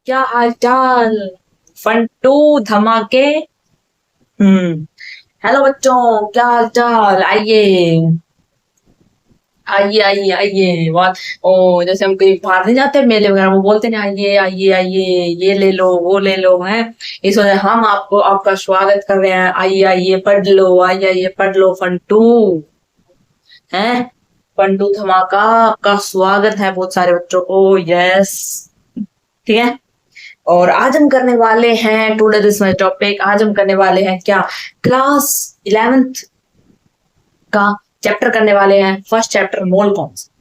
क्या हाल चाल। फंटू धमाके। हेलो बच्चों, क्या हाल चाल। आइए आइए आइए आइए। बहुत ओ, जैसे हम कहीं बाहर नहीं जाते मेले वगैरह, वो बोलते ना आइए आइए आइए, ये ले लो वो ले लो है। इस वजह से हम आपको आपका स्वागत कर रहे हैं। आइए आइए पढ़ लो, आइए आइए पढ़ लो फंटू है। फंटू धमाका आपका स्वागत है बहुत सारे बच्चों को। यस, ठीक है। और आज हम करने वाले हैं टुडे दिस माय टॉपिक। आज हम करने वाले हैं क्या, क्लास 11th का चैप्टर करने वाले हैं। फर्स्ट चैप्टर मोल कॉन्सेप्ट,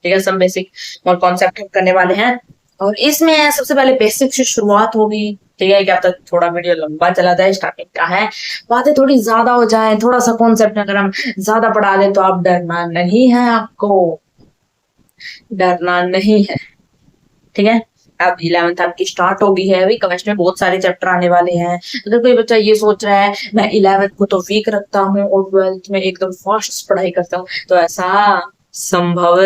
ठीक है। सब बेसिक मोल कॉन्सेप्ट करने वाले हैं। और इसमें सबसे पहले बेसिक से शुरुआत होगी, ठीक है। क्या तक थोड़ा वीडियो लंबा चला जाए, स्टार्टिंग का है, बातें थोड़ी ज्यादा हो जाए, थोड़ा सा कॉन्सेप्ट अगर हम ज्यादा पढ़ा दें तो आप डरना नहीं है, आपको डरना नहीं है, ठीक है। अब 11th आपकी स्टार्ट हो गई है, अभी कमेंट्स में बहुत सारे चैप्टर आने वाले हैं। अगर कोई बच्चा ये सोच रहा है मैं 11th को तो वीक रखता हूँ और 12th में एकदम फास्ट पढ़ाई करता हूँ, तो ऐसा संभव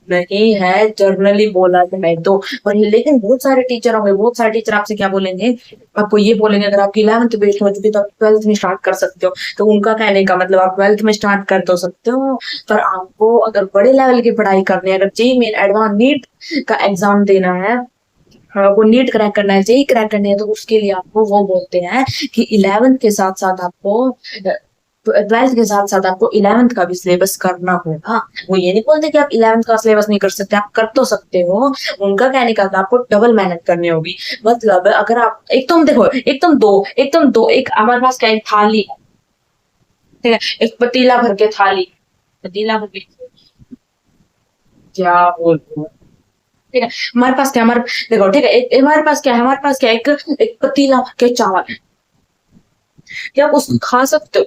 नहीं है। जर्नली बोला जाए तो। और लेकिन बहुत सारे टीचर होंगे, बहुत सारे टीचर आपसे क्या बोलेंगे, आपको ये बोलेंगे अगर आपकी 11th बेस्ट हो चुकी तो आप 12th में स्टार्ट कर सकते हो। तो उनका कहने का मतलब आप 12th में स्टार्ट कर तो सकते हो, पर आपको अगर बड़े लेवल की पढ़ाई करनी है, अगर जेईई मेन एडवांस नीट का एग्जाम देना है, वो नीट क्रैक करना है, जेईई क्रैक करनी है, तो उसके लिए आपको वो बोलते हैं कि 11th के साथ साथ आपको 12th के साथ साथ आपको 11th का भी सिलेबस करना होगा। वो ये नहीं बोलते कि आप 11th का सिलेबस नहीं कर सकते, आप कर तो सकते हो। उनका कहने का आपको डबल मेहनत करनी होगी। मतलब अगर आप एक तुम देखो, एक तुम दो एक हमारे पास क्या है, थाली, ठीक है, एक पतीला भर के थाली, पतीला भर के, क्या बोलते हैं, ठीक है। हमारे पास क्या, हमारे देखो, ठीक है, हमारे पास क्या है, हमारे पास क्या है, एक एक पतीला भर के चावल है। क्या आप उसको खा सकते हो?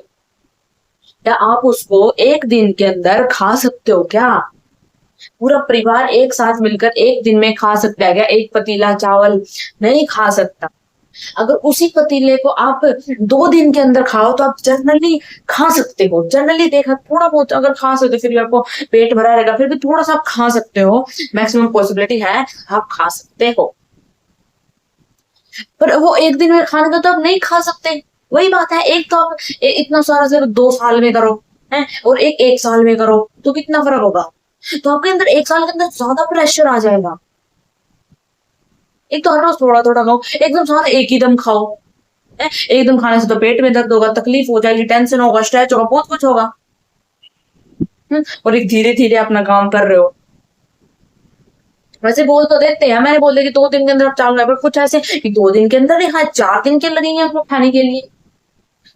क्या आप उसको एक दिन के अंदर खा सकते हो क्या? पूरा परिवार एक साथ मिलकर एक दिन में खा सकता है क्या एक पतीला चावल? नहीं खा सकता। अगर उसी पतीले को आप 2 दिन के अंदर खाओ तो आप जनरली खा सकते हो। जनरली देखा, थोड़ा बहुत अगर खा सकते हो, फिर भी आपको पेट भरा रहेगा, फिर भी थोड़ा सा आप खा सकते हो, मैक्सिमम पॉसिबिलिटी है आप खा सकते हो। पर वो एक दिन में खाने का तो आप नहीं खा सकते। वही बात है, एक तो आप इतना सारा सिर्फ 2 साल में करो है, और एक साल में करो, तो कितना फर्क होगा। तो आपके अंदर एक साल के अंदर ज्यादा प्रेशर आ जाएगा। एक तो हर रोज थोड़ा थोड़ा खाओ, एकदम सारा एक ही दम खाओ है। एकदम खाने से तो पेट में दर्द होगा, तकलीफ हो जाएगी, टेंशन होगा, स्ट्रेस होगा, बहुत कुछ होगा। और एक धीरे धीरे अपना काम कर रहे हो। वैसे बोल तो देते हैं, मैंने बोल दिया कि 2 दिन के अंदर आप चावल, पर कुछ ऐसे कि 2 दिन के अंदर नहीं, हाँ 4 दिन के लगेंगे आपको खाने के लिए।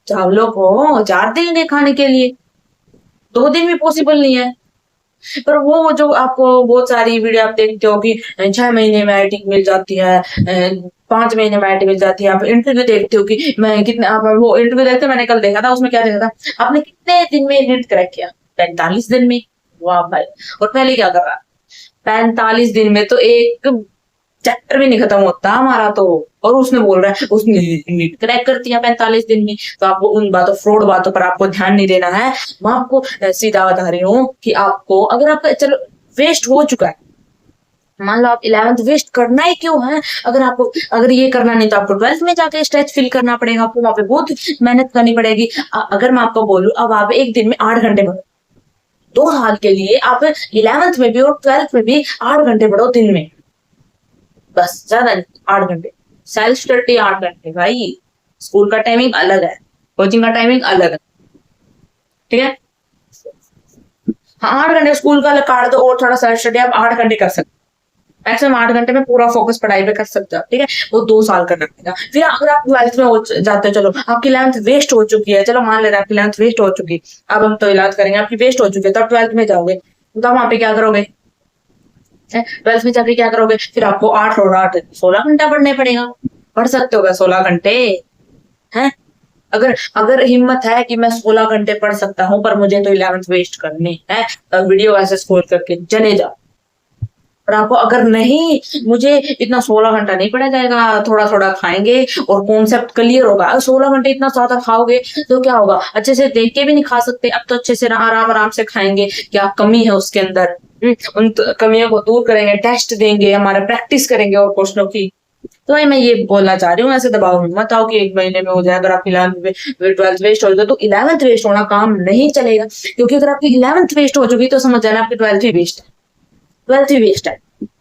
चावलों को 4 दिन के खाने के लिए 2 दिन भी पॉसिबल नहीं है। पर वो जो आपको बहुत सारी वीडियो आप देखते हो कि 6 महीने में आईटी मिल जाती है, 5 महीने में आईटी मिल जाती है। आप इंटरव्यू देखते हो कि मैं कितने, आप वो इंटरव्यू देखते, मैंने कल देखा था, उसमें क्या देखा था आपने, कितने दिन में नीट क्रैक किया? 45 दिन में। वाह भाई। और पहले क्या कर रहा, 45 दिन में तो एक चैप्टर भी नहीं खत्म होता हमारा तो। और उसने बोल रहा है उसने नीट क्रैक कर दिया 45 दिन में। तो आपको उन बातों, फ्रॉड बातों पर आपको ध्यान नहीं देना है। मैं आपको सीधा बता रही हूँ कि आपको अगर आपका चलो वेस्ट हो चुका है, मान लो आप 11th वेस्ट करना ही क्यों है। अगर आपको, अगर ये करना नहीं तो आपको 12th में जाके स्ट्रेच फिल करना पड़ेगा, आपको वहां पे बहुत मेहनत करनी पड़ेगी। अगर मैं आपको बोलूं अब आप एक दिन में 8 घंटे पढ़ो, 2 साल के लिए आप 11th में भी और 12th में भी 8 घंटे पढ़ो दिन में, बस, ज्यादा नहीं, 8 घंटे। सेल्फ स्टडी 8 घंटे भाई। स्कूल का टाइमिंग अलग है, कोचिंग का टाइमिंग अलग है, ठीक है। हाँ 8 घंटे स्कूल का काट दो और थोड़ा सेल्फ स्टडी आप 8 घंटे कर सकते, मैक्सिमम 8 घंटे में पूरा फोकस पढ़ाई पे कर सकते हो, ठीक है। वो 2 साल करना पड़ेगा। फिर अगर आप 12th में हो जाते हो, चलो आपकी 11th वेस्ट हो चुकी है, चलो मान ले रहे हैं आपकी 11th वेस्ट हो चुकी, अब हम तो इलाज करेंगे, आपकी वेस्ट हो चुकी है, तो आप 12th में जाओगे, तो आप वहां पे क्या करोगे, 12th में जाके क्या करोगे, फिर आपको 8 और 8 16 घंटा पढ़ने पड़ेगा। पढ़ सकते हो क्या 16 घंटे हैं? अगर अगर हिम्मत है कि मैं 16 घंटे पढ़ सकता हूँ पर मुझे तो 11th वेस्ट करनी है, तब वीडियो ऐसे स्क्रॉल करके चले जाओ, और आपको अगर नहीं, मुझे इतना 16 घंटा नहीं पढ़ा जाएगा, थोड़ा थोड़ा खाएंगे और कॉन्सेप्ट क्लियर होगा। अगर 16 घंटे इतना ज्यादा खाओगे तो क्या होगा, अच्छे से देख के भी नहीं खा सकते, अब तो अच्छे से आराम आराम से खाएंगे, क्या कमी है उसके अंदर, उन कमियों को दूर करेंगे, टेस्ट देंगे, हमारा प्रैक्टिस करेंगे और क्वेश्चनों की। तो भाई मैं ये बोलना चाह रही हूँ, ऐसे दबाव में मत आओ कि 1 महीने में हो जाए। अगर आप 12th वेस्ट हो जाए तो 11th वेस्ट होना काम नहीं चलेगा, क्योंकि अगर आपकी 11th वेस्ट हो चुकी तो समझ जाना आपकी 12th भी वेस्ट है, 12th भी वेस्ट है।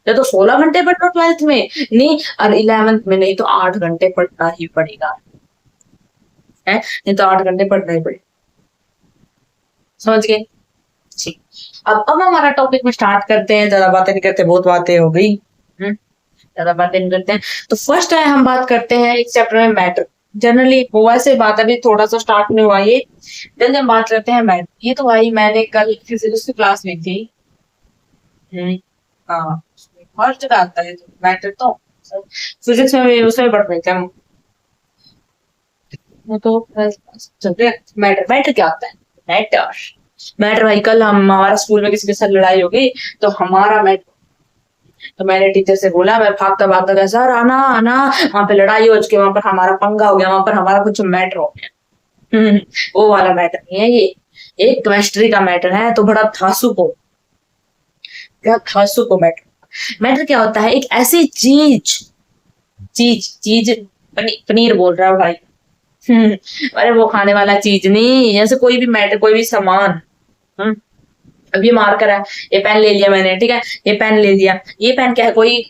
या तो 16 घंटे पढ़ लो 12th में, नहीं और 11th में नहीं तो 8 घंटे पढ़ना ही पड़ेगा, है नहीं तो 8 घंटे पढ़ना ही पड़ेगा। समझ गए? ठीक। अब हमारा टॉपिक में स्टार्ट करते हैं, ज्यादा बातें नहीं करते, बहुत बातें हो गई, ज्यादा बातें नहीं करते हैं। तो फर्स्ट है हम बात करते हैं एक चैप्टर में मैटर। जनरली हुआ से बात अभी थोड़ा सा स्टार्ट में हुआ ये, जल्दी हम बात करते हैं मैटर। ये तो भाई मैंने कल फिजिक्स की क्लास में थी, हाँ हर जगह आता है मैटर तो, फिजिक्स में भी उसमें पढ़ रहे थे हम। वो तो मैटर, मैटर क्या होता है? मैटर, मैटर भाई कल हम हमारा स्कूल में किसी के साथ लड़ाई हो गई तो हमारा मैटर, तो मैंने टीचर से बोला, मैं भागता भागता गया, सर आना आना, वहां पे लड़ाई हो चुकी, वहां पर हमारा पंगा हो गया, वहां पर हमारा कुछ मैटर हो गया। वो वाला मैटर नहीं है ये, एक केमिस्ट्री का मैटर है, तो बड़ा धांसू को, क्या धांसू को मैटर। मैटर क्या होता है? एक ऐसी चीज, चीज चीज पनीर बोल रहा है भाई, अरे वो खाने वाला चीज नहीं, जैसे कोई भी मैटर, कोई भी सामान। अभी मार्कर है, ये पेन ले लिया मैंने, ठीक है, ये पेन ले लिया, ये पेन क्या है? कोई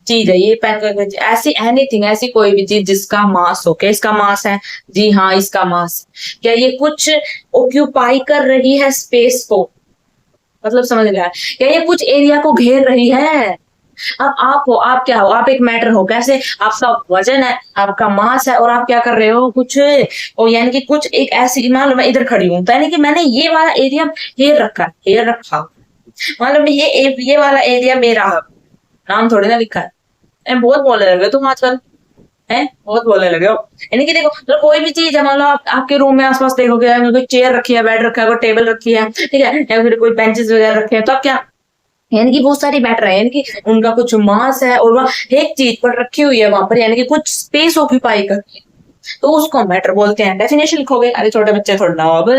चीज है, ये पेन ऐसी एनीथिंग, ऐसी कोई भी चीज जिसका मास हो। क्या इसका मास है? जी हाँ इसका मास। क्या ये कुछ ऑक्यूपाई कर रही है स्पेस को, मतलब समझ गया, क्या ये कुछ एरिया को घेर रही है? अब आप हो, आप क्या हो? आप एक मैटर हो। कैसे? आपका वजन है, आपका मास है, और आप क्या कर रहे हो? कुछ, और यानी कि कुछ एक ऐसी, मान लो मैं इधर खड़ी हूं तो यानी कि मैंने ये वाला एरिया घेर रखा, घेर रखा, मतलब ये वाला एरिया मेरा है, नाम थोड़ी ना लिखा है। बहुत बोलने लगे तुम आजकल, है बहुत बोलने लगे हो। यानी कि देखो, तो कोई भी चीज है, मान लो आप आपके रूम में आसपास देखोगे, कोई चेयर रखी है, बेड रखा है, कोई टेबल रखी है, ठीक है, या फिर कोई बेंचेस वगैरह रखे हैं, तो आप क्या, यानी कि बहुत सारी मैटर है, यानी कि उनका कुछ मास है और वह एक चीज पर रखी हुई है वहां पर, यानी कि कुछ स्पेस ऑक्यूपाई करती है, तो उसको मैटर बोलते हैं। डेफिनेशन लिखोगे, अरे छोटे बच्चे थोड़ा ना, अब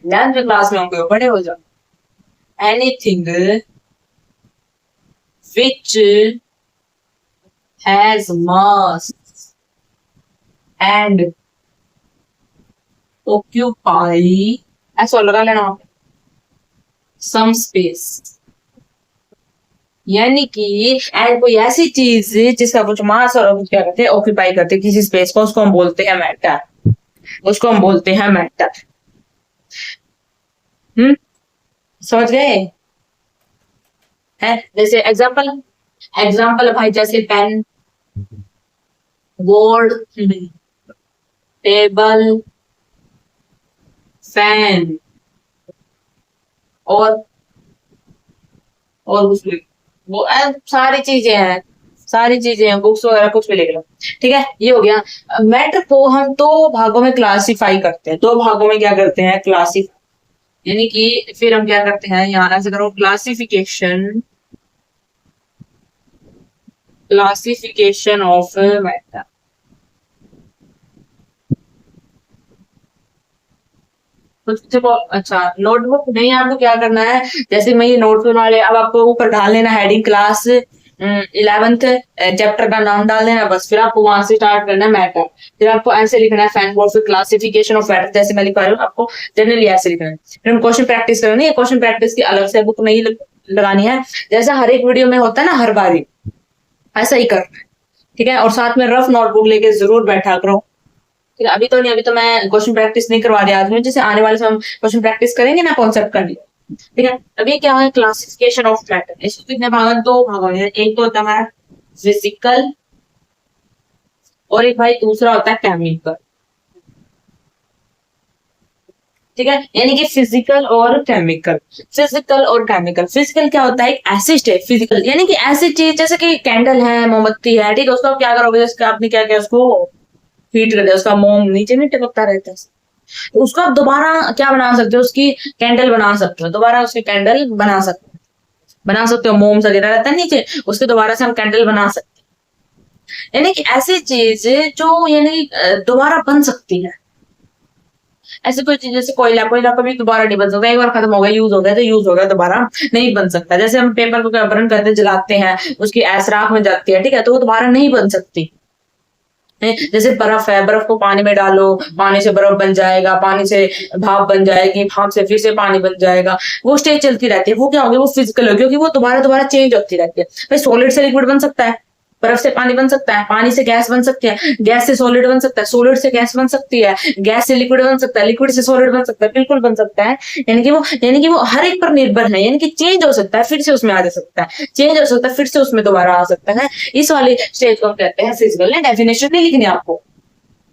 9th क्लास में होंगे, बड़े हो जाओ। Anything which has mass and occupy, ऐसा लगा लेना, सम स्पेस, यानी कि एंड कोई ऐसी चीज जिसका कुछ मास और कुछ क्या कहते हैं, ऑक्यूपाई करते हैं किसी स्पेस को, उसको हम बोलते हैं मैटर, उसको हम बोलते हैं मैटर। समझ गए? है जैसे एग्जांपल, एग्जांपल भाई जैसे पेन, बोर्ड, टेबल, फैन, और कुछ भी, वो सारी चीजें हैं, सारी चीजें हैं, बुक्स वगैरह कुछ भी लिख लो, ठीक है। ये हो गया। मैटर को हम दो भागों में क्लासिफाई करते हैं, दो भागों में क्या करते हैं? क्लासिफाई, यानी कि फिर हम क्या करते हैं, यहाँ ऐसे करो, क्लासिफिकेशन, क्लासिफिकेशन ऑफ मैटर। देखो, अच्छा नोटबुक नहीं, आपको क्या करना है, जैसे मैं ये नोट बना ले, अब आपको ऊपर डाल लेना हेडिंग क्लास 11th चैप्टर का नाम डाल देना, बस फिर आपको वहां से स्टार्ट करना है मैटर। फिर आपको ऐसे लिखना है फैन बोर्ड, फिर क्लासिफिकेशन ऑफ मैटर, जैसे मैं लिखा रही हूँ आपको जनरली ऐसे लिखना है। फिर हम क्वेश्चन प्रैक्टिस करेंगे, ये क्वेश्चन प्रैक्टिस की अलग से बुक नहीं लगानी है, जैसा हर एक वीडियो में होता है ना हर बारी, ऐसा ही करना है, ठीक है। और साथ में रफ नोटबुक लेके जरूर बैठा करो, ठीक है। अभी तो नहीं, अभी तो मैं क्वेश्चन प्रैक्टिस नहीं करवा रही आज में, जैसे आने वाले समय हम क्वेश्चन प्रैक्टिस करेंगे ना कॉन्सेप्ट का, ठीक है। अभी क्या है, क्लासिफिकेशन ऑफ मैटर, इसको कितने भाग, दो भाग है, एक तो होता है फिजिकल और एक भाई दूसरा होता है केमिकल, ठीक है। यानी कि फिजिकल और केमिकल, फिजिकल और केमिकल। फिजिकल क्या होता है? एक एसिड है, फिजिकल यानी कि ऐसी चीज जैसे कि कैंडल है, मोमबत्ती है, ठीक है, उसको आप क्या करोगे, जैसे आपने क्या किया, उसको हीट कर दिया, उसका मोम नीचे नहीं टपकता रहता है, तो उसको आप दोबारा क्या बना सकते हो, उसकी कैंडल बना सकते हो, दोबारा उसकी कैंडल बना सकते हो, बना सकते हो, मोम्स वगैरह रहता है नीचे, उसके दोबारा से हम कैंडल बना सकते हैं। यानी कि ऐसी चीज जो यानी दोबारा बन सकती है। ऐसे कोई चीज जैसे कोयला, कोयला कभी दोबारा नहीं बन सकता, एक बार खत्म हो गया, यूज हो गया तो यूज हो गया, दोबारा नहीं बन सकता। जैसे हम पेपर को बर्न करते जलाते हैं, उसकी ऐस राख में जाती है, ठीक है, तो वो दोबारा नहीं बन सकती। जैसे बर्फ है, बर्फ को पानी में डालो, पानी से बर्फ बन जाएगा, पानी से भाप बन जाएगी, भाप से फिर से पानी बन जाएगा, वो स्टेज चलती रहती है। वो क्या होगी, वो फिजिकल होगी, क्योंकि वो दोबारा दोबारा चेंज होती रहती है। भाई सॉलिड से लिक्विड बन सकता है, बर्फ से पानी बन सकता है, पानी से गैस बन सकती है, गैस से सॉलिड बन सकता है, सॉलिड से गैस बन सकती है, गैस से लिक्विड बन सकता है, लिक्विड से सॉलिड बन सकता है, बिल्कुल बन सकता है। यानी कि वो हर एक पर निर्भर है, यानी कि चेंज हो सकता है, फिर से उसमें आ जा सकता है, चेंज हो सकता है, फिर से उसमें दोबारा आ सकता है। इस वाली स्टेज को हम कहते हैं फिजिकल। डेफिनेशन नहीं लिखनी आपको,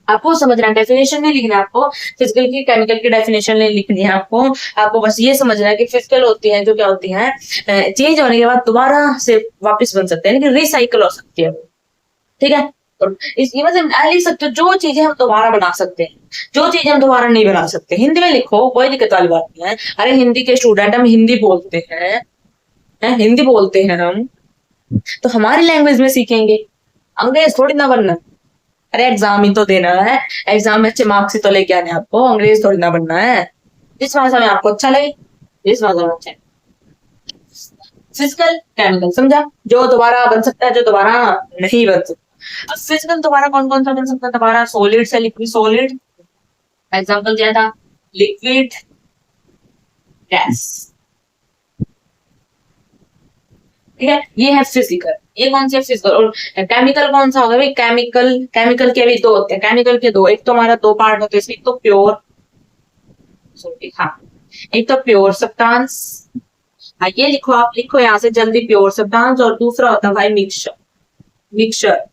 आपको समझना है, डेफिनेशन नहीं लिखना है आपको, फिजिकल की केमिकल की डेफिनेशन नहीं लिखनी है आपको। आपको बस ये समझना है कि फिजिकल होती है जो क्या होती है, चेंज होने के बाद दोबारा से वापस बन सकते हैं, यानी कि रिसाइकल हो सकती है, ठीक है। और इसकी मतलब लिख सकते हो जो चीजें हम दोबारा बना सकते हैं, जो चीजें हम दोबारा नहीं बना सकते। हिंदी में लिखो, कोई दिक्कत वाली बात नहीं है। अरे हिंदी के स्टूडेंट, हम हिंदी बोलते हैं, हिंदी बोलते हैं हम, तो हमारी लैंग्वेज में सीखेंगे, अंग्रेज थोड़ी ना बनना। अरे एग्जाम ही तो देना है, एग्जाम में अच्छे मार्क्स ही तो लेके आने हैं आपको, अंग्रेज थोड़ी ना बनना है। जिस भाषा में आपको अच्छा लगे, जिस भाषा में अच्छा है। फिजिकल केमिकल समझा, जो दोबारा बन सकता है, जो दोबारा नहीं बन सकता। अब फिजिकल दोबारा कौन कौन सा बन सकता है दोबारा, सॉलिड से लिक्विड, सॉलिड एग्जाम्पल क्या था, लिक्विड, गैस, ठीक है, ये है फिजिकल। ये कौन सी है, फिजिकल। और केमिकल कौन सा होगा भाई, केमिकल, केमिकल के भी दो होते हैं, केमिकल के दो, एक तो हमारा दो पार्ट होते हैं, एक तो प्योर, हाँ, एक तो प्योर सब्सटेंस, हाँ ये लिखो, आप लिखो यहाँ से जल्दी, प्योर सब्सटेंस, और दूसरा होता है भाई मिक्सचर, मिक्सचर,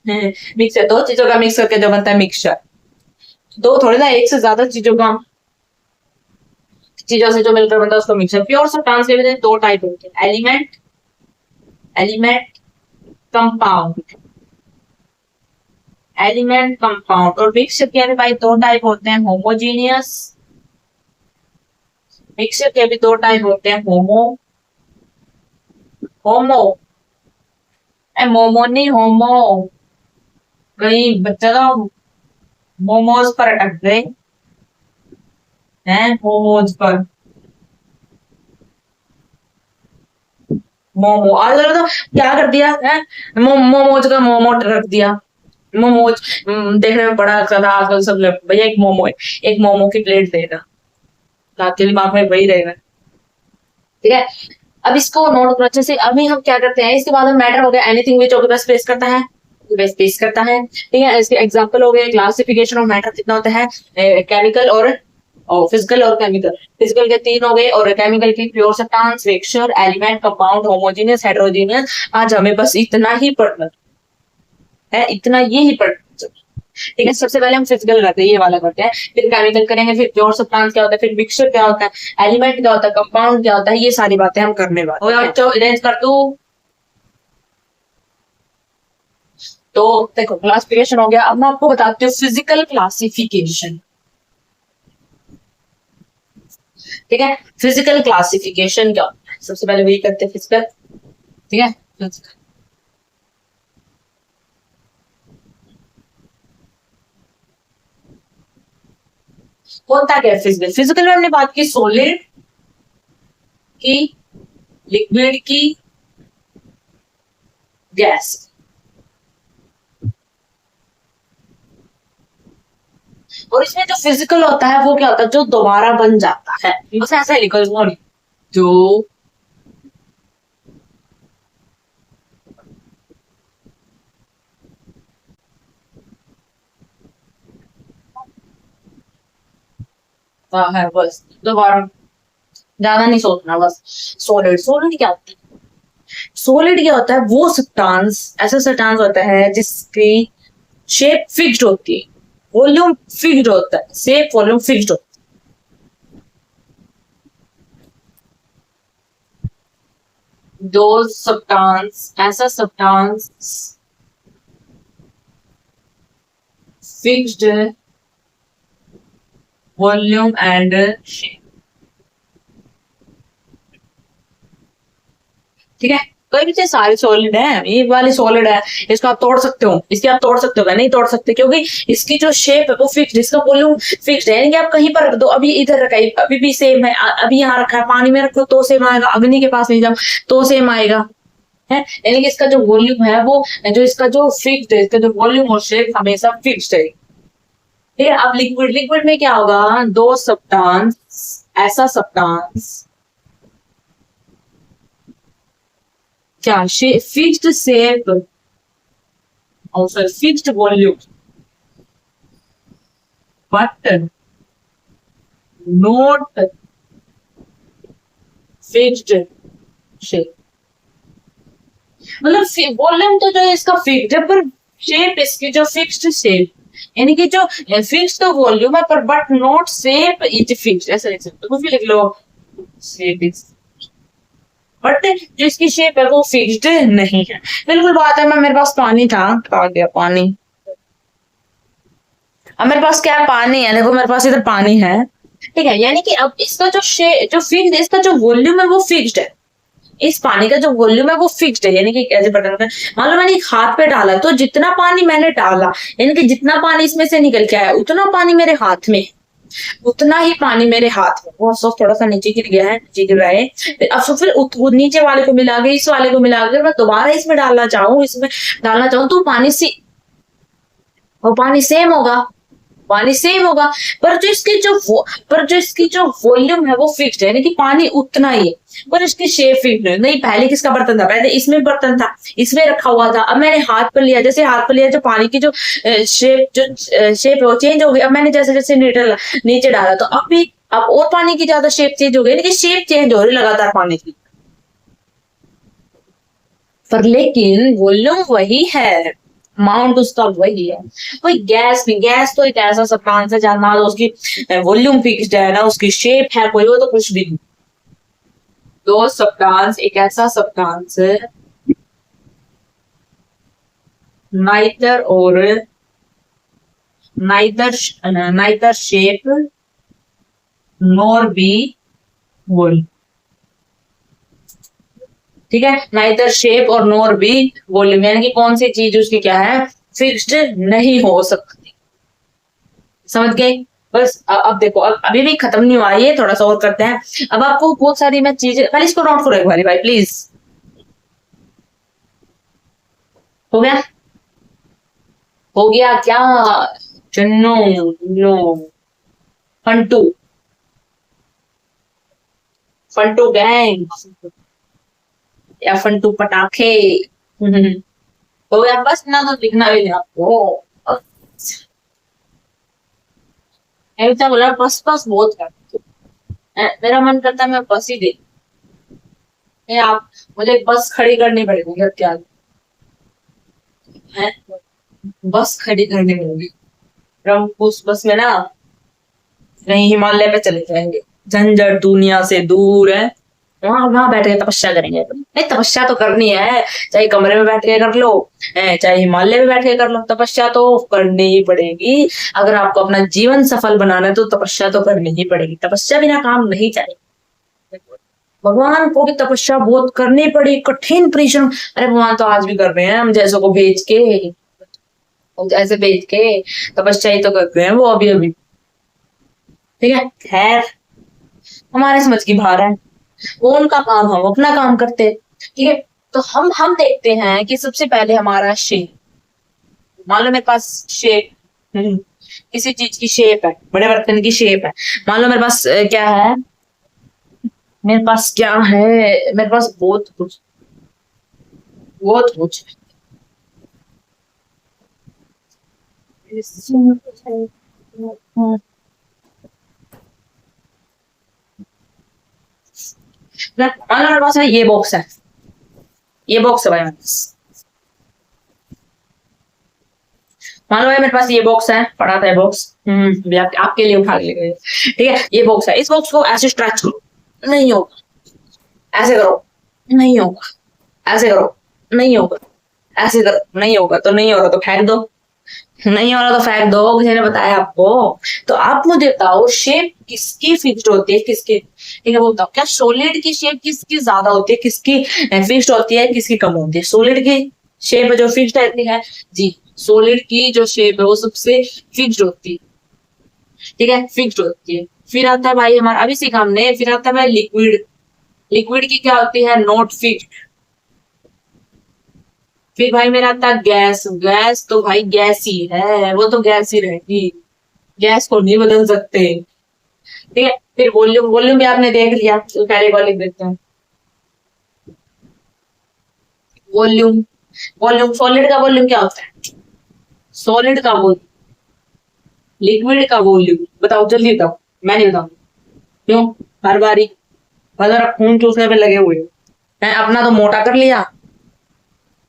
मिक्सचर दो चीजों का मिक्स करके जो बनता है मिक्सचर, दो थोड़ी ना, एक से ज्यादा चीजों से जो मिलकर बनता है उसको मिक्सचर। प्योर सब्सटेंस के भी दो टाइप होते हैं, element, element, compound, element compound. और मिक्सचर के भी भाई दो टाइप होते हैं, होमोजीनियस, मिक्सचर के भी दो टाइप होते हैं, होमो, होमो, मोमो नहीं, होमो, कहीं बच्चा तो मोमोज पर अटक गए हैं, मोमोज पर, मोमो आज तो क्या कर दिया है, मोमोज का मोमो रख दिया, मोमोज देखने में बड़ा अच्छा था, आजकल सब लोग भैया एक मोमो है, एक मोमो की प्लेट देना, आपके दिमाग में वही रहेगा, ठीक है। अब इसको नोट करो अच्छे से। अभी हम क्या करते हैं, इसके बाद हम मैटर हो गया, एनीथिंग विच ऑक्यूपाइज स्पेस करता है, स्पेस करता है, ठीक है। इसके एग्जांपल हो गए, क्लासिफिकेशन ऑफ मैटर कितना होता है, केमिकल और फिजिकल और केमिकल, फिजिकल के तीन हो गए, और केमिकल की pure substance, mixture, element, compound, homogeneous, heterogeneous. आज हमें बस इतना ही पढ़ना है, इतना ही पढ़ना, ठीक है। सबसे पहले हम फिजिकल करते हैं, ये वाला करते हैं, फिर केमिकल करेंगे, फिर प्योर सब्सटेंस क्या होता है, फिर मिक्सचर क्या होता है, एलिमेंट क्या होता है, कंपाउंड क्या होता है, ये सारी बातें हम करने वाले हैं। तो अरेंज कर दो, तो देखो क्लासिफिकेशन हो गया। अब मैं आपको बताती हूँ फिजिकल क्लासिफिकेशन, ठीक है। फिजिकल क्लासिफिकेशन क्या होता है, सबसे पहले वही करते हैं फिजिकल, ठीक है। होता क्या है फिजिकल, फिजिकल में हमने बात की सॉलिड की, लिक्विड की, गैस। और इसमें जो फिजिकल होता है वो क्या होता है, जो दोबारा बन जाता है, बस ऐसा ही लिखो इसको, जो है, बस दोबारा, ज्यादा नहीं सोचना बस। सॉलिड, सॉलिड क्या होता है, सॉलिड क्या होता है, वो सब्सटेंस, ऐसा सब्सटेंस होता है जिसकी शेप फिक्स्ड होती है, वॉल्यूम फिक्स्ड होता है, शेप वॉल्यूम फिक्स्ड होता है। दो सब्सटेंस, ऐसा substance fixed volume and shape, ठीक है, कोई भी चीज सारी सॉलिड है, ये वाली सॉलिड है, इसको आप तोड़ सकते हो, इसकी आप तोड़ सकते हो क्या? नहीं तोड़ सकते, क्योंकि इसकी जो शेप है वो फिक्स्ड, इसका वॉल्यूम फिक्स्ड है, यानी कि आप कहीं पर रख दो, अभी इधर रखा है अभी भी सेम है, अभी यहाँ रखा है, पानी में रखो तो सेम आएगा, अग्नि के पास नहीं जाओ तो सेम आएगा, है, यानी कि इसका जो वॉल्यूम है वो, जो इसका जो फिक्स्ड है, इसका जो वॉल्यूम और शेप हमेशा फिक्स्ड है। ठीक है, अब लिक्विड, लिक्विड में क्या होगा, दो सब्सटेंस, ऐसा सब्सटेंस क्या, फिक्स्ड शेप और fixed volume, but not fixed shape. मतलब वॉल्यूम तो जो है इसका फिक्स्ड है, पर शेप इसकी जो फिक्स्ड शेप, यानी कि जो फिक्स तो वॉल्यूम है पर but not shape is fixed, ऐसा लिख सकते हो, लिख लो शेप इज, बट जो इसकी शेप है वो फिक्स्ड नहीं है। बिल्कुल बात है, मैं मेरे पास पानी था, आ गया पानी, अब मेरे पास क्या है, पानी है, देखो मेरे पास इधर पानी है, ठीक है, यानी कि अब इसका जो जो फिक्स्ड, इसका जो वॉल्यूम है वो फिक्स्ड है, इस पानी का जो वॉल्यूम है वो फिक्स्ड है, यानी कि कैसे पता है, मान लो मैंने एक हाथ पे डाला, तो जितना पानी मैंने डाला, यानी कि जितना पानी इसमें से निकल के आया उतना पानी मेरे हाथ में, उतना ही पानी मेरे हाथ में, वो सो थोड़ा सा नीचे गिर गया है, नीचे गिर रहा है, फिर नीचे वाले को मिला के, इस वाले को मिला के मैं दोबारा इसमें डालना चाहूँ, इसमें डालना चाहूँ, तो पानी से, वो पानी सेम होगा, पानी सेम होगा, पर जो इसकी जो वॉल्यूम है वो फिक्स्ड है, यानी कि पानी उतना ही है, पर इसकी शेप फिक्स्ड है। नहीं, पहले किसका बर्तन था, पहले इसमें बर्तन था, इसमें रखा हुआ था, अब मैंने हाथ पर लिया, जैसे हाथ पर लिया, जो पानी की जो शेप है वो चेंज हो गई, अब मैंने जैसे जैसे नीचे डाला, तो अब और पानी की ज्यादा शेप चेंज हो गई, यानी कि शेप चेंज हो रही लगातार पानी की, पर लेकिन वॉल्यूम वही है, अमाउंट उसका वही है। कोई गैस नहीं, गैस तो एक ऐसा सब्सटेंस है जहां ना तो उसकी वॉल्यूम फिक्स्ड है, ना उसकी शेप है कोई, वो तो कुछ भी नहीं। दो सब्सटेंस, एक ऐसा सब्सटेंस है, नाइदर और neither shape nor be volume, ठीक है, नाइदर शेप और नॉर बी वॉल्यूम, यानी कि कौन सी चीज उसकी क्या है, फिक्स्ड नहीं हो सकती, समझ गए? बस अब देखो, अब अभी भी खत्म नहीं हुआ ये, थोड़ा सा और करते हैं। अब आपको बहुत सारी मैं चीजें, पहले इसको नोट करो एक बारी भाई प्लीज, हो गया, हो गया क्या, चन्नो नो, फंटू, फंटू गैंग या फंटू पटाखे, हो गया, बस ना तो लिखना भी नहीं आपको, ऐसा बोला बस बस बहुत करती हूँ। मेरा मन करता है मैं बस ही दे, आप मुझे बस खड़ी करनी पड़ेगी घर के आगे, है बस खड़ी करनी पड़ेगी, हम उस बस में ना कहीं हिमालय पे चले जाएंगे, झंझट दुनिया से दूर है, वहां वहां बैठ के तपस्या करेंगे, नहीं तपस्या तो करनी है, चाहे कमरे में बैठ के कर लो, चाहे हिमालय में बैठ के कर लो, तपस्या तो करनी ही पड़ेगी। अगर आपको अपना जीवन सफल बनाना है तो तपस्या तो करनी ही पड़ेगी, तपस्या बिना काम नहीं चलेगा। भगवान को भी तपस्या बहुत करनी पड़ी, कठिन परिश्रम, अरे भगवान तो आज भी कर रहे हैं, हम जैसों को भेज के, ऐसे भेज के तपस्या ही तो कर रहे हैं वो अभी अभी, ठीक है, खैर हमारे समझ की बाहर है, वो उनका काम, हम अपना काम करते हैं, ठीक है। तो हम देखते हैं कि सबसे पहले हमारा शेप, मान लो मेरे पास शेप, किसी चीज की शेप है, बड़े बर्तन की शेप है, मान लो मेरे पास क्या है, मेरे पास क्या है, मेरे पास बहुत कुछ, बहुत कुछ, मान लो मेरे पास है ये बॉक्स है, ये बॉक्स है भाई मेरे पास, मान लो मेरे पास ये बॉक्स है, पड़ा था बॉक्स, आपके लिए उठा के ले गए, ठीक है, ये बॉक्स है, इस बॉक्स को ऐसे स्ट्रेच करो, नहीं होगा, ऐसे करो, नहीं होगा, ऐसे करो, नहीं होगा, ऐसे करो, नहीं होगा, तो नहीं होगा तो फेंक दो, नहीं हो रहा तो फेंक दो, किसी ने बताया आपको? तो आप मुझे बताओ शेप किसकी फिक्स्ड होती है, किसकी, ठीक है वो बताओ, क्या सॉलिड की शेप किसकी ज्यादा होती है, किसकी फिक्स्ड होती है, किसकी कम होती है? सॉलिड की शेप जो फिक्स्ड रहती है जी, सॉलिड की जो शेप है वो सबसे फिक्स्ड होती है, ठीक है, फिक्स्ड होती है। फिर आता है भाई हमारा, अभी सीखा हमने, फिर आता है भाई लिक्विड। लिक्विड की क्या होती है? Not fixed. फिर भाई मेरा आता है गैस। गैस तो भाई गैस ही है, वो तो गैस ही रहेगी, गैस को नहीं बदल सकते, ठीक है। फिर वॉल्यूम, वॉल्यूम भी आपने देख लिया, तो पहले को लिख देते हैं वॉल्यूम। वॉल्यूम, सॉलिड का वॉल्यूम क्या होता है? सॉलिड का वॉल्यूम, लिक्विड का वॉल्यूम, बताओ जल्दी बताओ, मैं नहीं बताऊं। क्यों? हर बारी मतलब खून चूसने पे लगे हुए हो हैं, अपना तो मोटा कर लिया,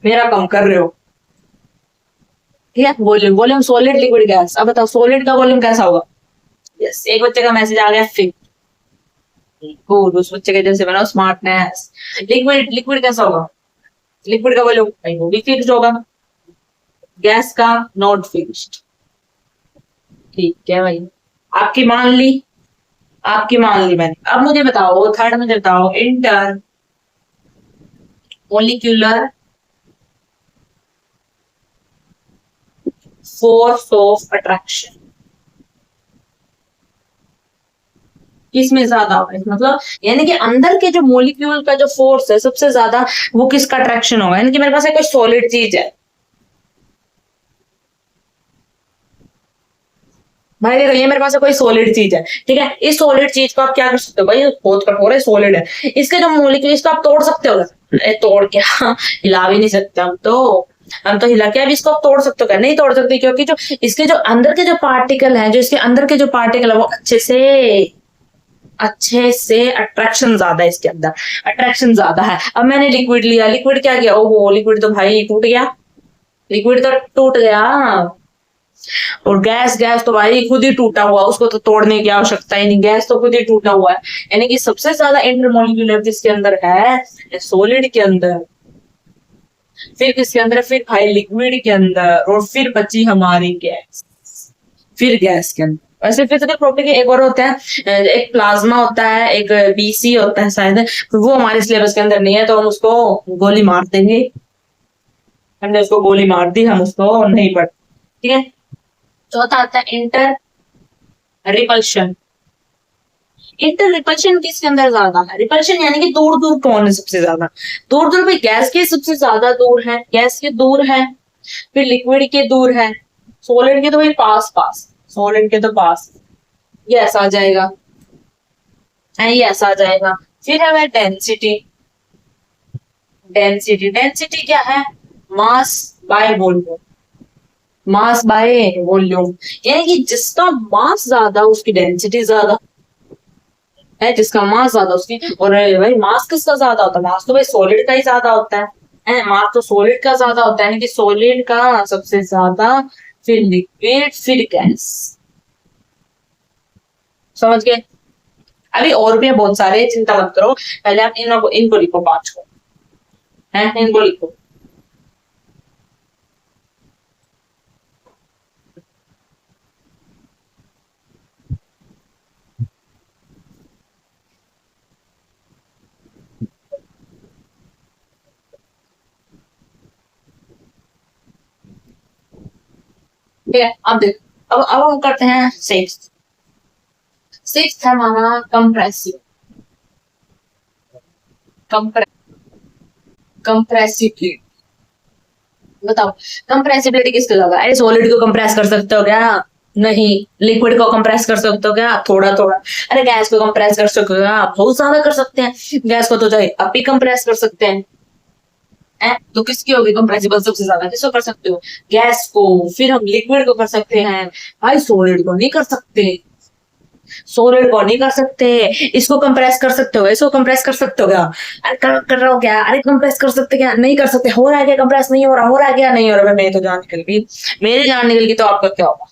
मेरा कम कर रहे हो, ठीक है। Volume, volume solid liquid gas. अब बताओ सॉलिड का वॉल्यूम कैसा होगा? यस, एक बच्चे का मैसेज आ गया, फिर गुड, उस बच्चे के जैसे बनाओ, स्मार्टनेस। लिक्विड, लिक्विड कैसा होगा? लिक्विड का वॉल्यूम भाई वो भी फिक्स्ड होगा, गैस का नॉट फिक्स्ड, ठीक है भाई। आपकी मान ली, आपकी मान ली मैंने। अब मुझे बताओ, थर्ड मुझे बताओ, inter molecular force of attraction किसमें ज्यादा होगा? मतलब यानी कि अंदर के जो मोलिक्यूल का जो फोर्स है सबसे ज्यादा, वो किसका अट्रैक्शन होगा? यानी कि मेरे पास कोई सॉलिड चीज है भाई, देखो ये मेरे पास कोई सॉलिड चीज है, ठीक है। इस सॉलिड चीज को आप क्या कर सकते हो भाई? बहुत कठोर है, सॉलिड है, इसके जो मोलिक्यूल, इसको आप तोड़ सकते हो क्या? तोड़ के हिला भी नहीं सकते हम तो, हम तो हिला के अब इसको आप तोड़ सकते हो क्या? नहीं तोड़ सकते, क्योंकि जो इसके जो अंदर के जो पार्टिकल हैं, जो इसके अंदर के जो पार्टिकल है वो अच्छे से अट्रैक्शन ज्यादा है इसके अंदर, अट्रैक्शन ज्यादा है। अब मैंने लिक्विड लिया, लिक्विड क्या किया? ओहो, लिक्विड तो भाई टूट गया, लिक्विड तो टूट गया। और गैस, गैस तो भाई खुद ही टूटा हुआ, उसको तो तोड़ने की आवश्यकता ही नहीं, गैस तो खुद ही टूटा हुआ है। यानी कि सबसे ज्यादा इंटरमोलिक्यूलर किसके अंदर है? सॉलिड के अंदर। फिर किसके अंदर? फिर भाई लिक्विड के अंदर, और फिर बची हमारी गैस, फिर गैस के अंदर। वैसे फिजिकल प्रॉपर्टी के एक और होते हैं, एक प्लाज्मा होता है, एक बीसी होता है शायद, वो हमारे सिलेबस के अंदर नहीं है, तो हम उसको गोली मार देंगे, हमने उसको गोली मार दी, हम उसको नहीं पढ़, ठीक है। चौथा आता है इंटर रिपल्शन। इंटर रिपल्शन किसके अंदर ज्यादा है? रिपल्शन यानी कि दूर दूर कौन है सबसे ज्यादा? दूर दूर भाई गैस के सबसे ज्यादा दूर है, गैस के दूर है, फिर लिक्विड के दूर है, सॉलिड के तो भाई पास पास, सॉलिड के तो पास, ये ऐसा आ जाएगा, ये ऐसा आ जाएगा। फिर है वह डेंसिटी। डेंसिटी, डेंसिटी क्या है? Mass by volume, mass by volume, यानी कि जिसका मास ज्यादा उसकी डेंसिटी ज्यादा है, जिसका मास ज्यादा उसकी। और भाई मास किसका ज्यादा होता है? मास तो भाई सॉलिड का ही ज्यादा होता है, मास तो सॉलिड का ज्यादा होता है, यानी कि सॉलिड का सबसे ज्यादा, फिर लिक्विड, फिर गैस। समझ गए? अभी और भी है बहुत सारे, चिंता मत करो, पहले आप इनको लिखो, पांच को है, इनको लिखो। ठीक है, अब देखो, अब हम करते हैं सिक्स। सिक्स है हमारा कंप्रेसिव, कंप्रेसिबिलिटी। बताओ कंप्रेसिबिलिटी किसके ज्यादा? अरे सॉलिड को कंप्रेस कर सकते हो क्या? नहीं। लिक्विड को कंप्रेस कर सकते हो क्या? थोड़ा थोड़ा। अरे गैस को कंप्रेस कर सकते हो क्या? बहुत ज्यादा कर सकते हैं, गैस को तो चाहे आप ही कंप्रेस कर सकते हैं, तो किसकी होगी कंप्रेसिबल सबसे ज्यादा? किसको कर सकते हो? गैस को। फिर हम लिक्विड को कर सकते हैं, भाई सॉलिड को नहीं कर सकते, सॉलिड को नहीं कर सकते। इसको कंप्रेस कर सकते हो, इसको कंप्रेस कर सकते हो क्या? अरे कर रहा हो क्या? अरे कंप्रेस कर सकते क्या? नहीं कर सकते। हो रहा है क्या कंप्रेस? नहीं हो रहा, हो रहा है क्या? नहीं हो रहा। मेरी तो जान निकल गई, मेरी जान निकल गई, तो आपका क्या होगा?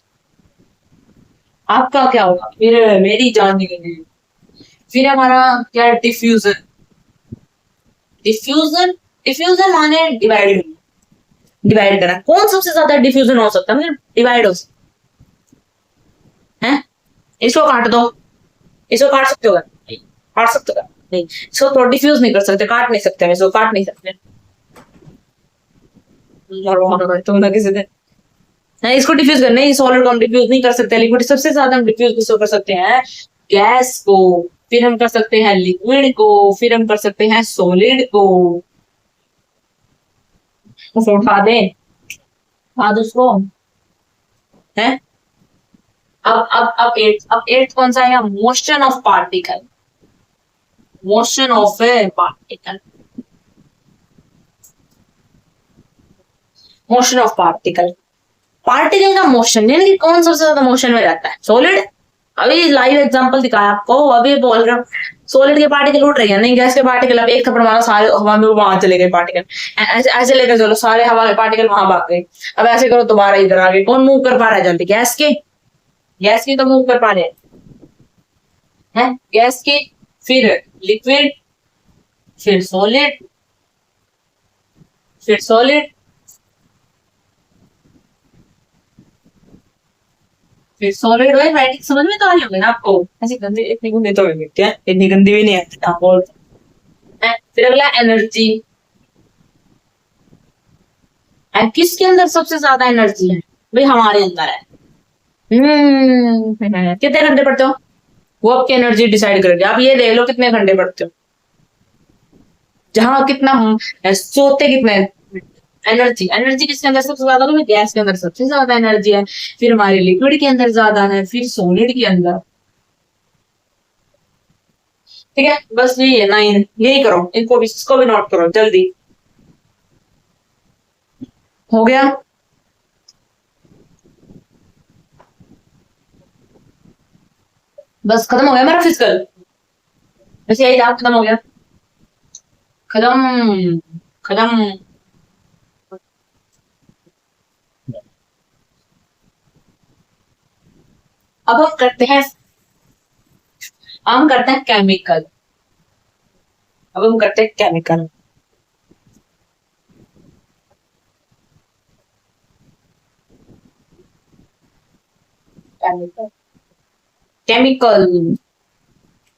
आपका क्या होगा? फिर मेरी जान निकल गई। फिर हमारा क्या? डिफ्यूजन। डिफ्यूजन, डिफ्यूजन माने डिवाइड, डिवाइड करना, कौन सबसे ज्यादा डिफ्यूजन हो सकता है, मतलब डिवाइड हो सकता है। इसको काट दो, इसको काट सकते हो, नहीं काट सकते हो, नहीं इसको तो डिफ्यूज नहीं कर सकते, काट नहीं सकते, हम इसको काट नहीं सकते। तुम ना किसी दिन नहीं, इसको डिफ्यूज करना है, सॉलिड को हम डिफ्यूज नहीं कर सकते, लिक्विड सबसे ज्यादा हम डिफ्यूज किसको कर सकते हैं, गैस को, फिर हम कर सकते हैं लिक्विड को, फिर हम कर सकते हैं सॉलिड को। उसको उठा दें, उठा दो उसको, है। अब एट कौन सा है, motion of particle, motion of A particle, motion of particle, particle का मोशन यानी कि कौन सबसे ज्यादा मोशन में रहता है, सॉलिड। अभी लाइव एग्जांपल दिखाया आपको, अभी बोल रहा हूँ सॉलिड के पार्टिकल उड़ रही है, नहीं गैस के पार्टिकल, अब एक थप्पड़ मारा सारे हवा में वहां चले गए पार्टिकल, ऐसे ऐसे लेकर चलो सारे हवा के पार्टिकल वहां भाग गए। अब ऐसे करो दोबारा इधर आ गए, कौन मूव कर पा रहा है जल्दी, गैस के, गैस की तो मूव कर पा रहे हैं, गैस की, फिर लिक्विड, फिर सॉलिड, फिर सॉलिड, फिर सॉलिड हुए, राइटिंग समझ में तो आ रही होगी ना आपको, ऐसी गंदी इतनी गंदी तो नहीं है, इतनी गंदी भी नहीं है, हाँ बोल। फिर अगला एनर्जी, किसके अंदर सबसे ज्यादा एनर्जी है, भाई हमारे अंदर है। कितने घंटे पढ़ते हो, वो आपकी एनर्जी डिसाइड करेगी, आप ये देख लो कितने घंटे पढ़ते हो, जहां कितना सोते कितने, एनर्जी, एनर्जी किसके अंदर सबसे ज्यादा, तो गैस के अंदर सबसे ज्यादा एनर्जी है, फिर हमारे लिक्विड के अंदर ज्यादा है, फिर सॉलिड के अंदर। ठीक है, बस यही है 9, यही करो, इनको भी, इसको भी नोट करो जल्दी। हो गया, बस खत्म हो गया मेरा फिजिकल, बस यही था, खत्म हो गया, खत्म, खत्म। अब हम करते हैं केमिकल, अब हम करते हैं केमिकल, केमिकल, केमिकल,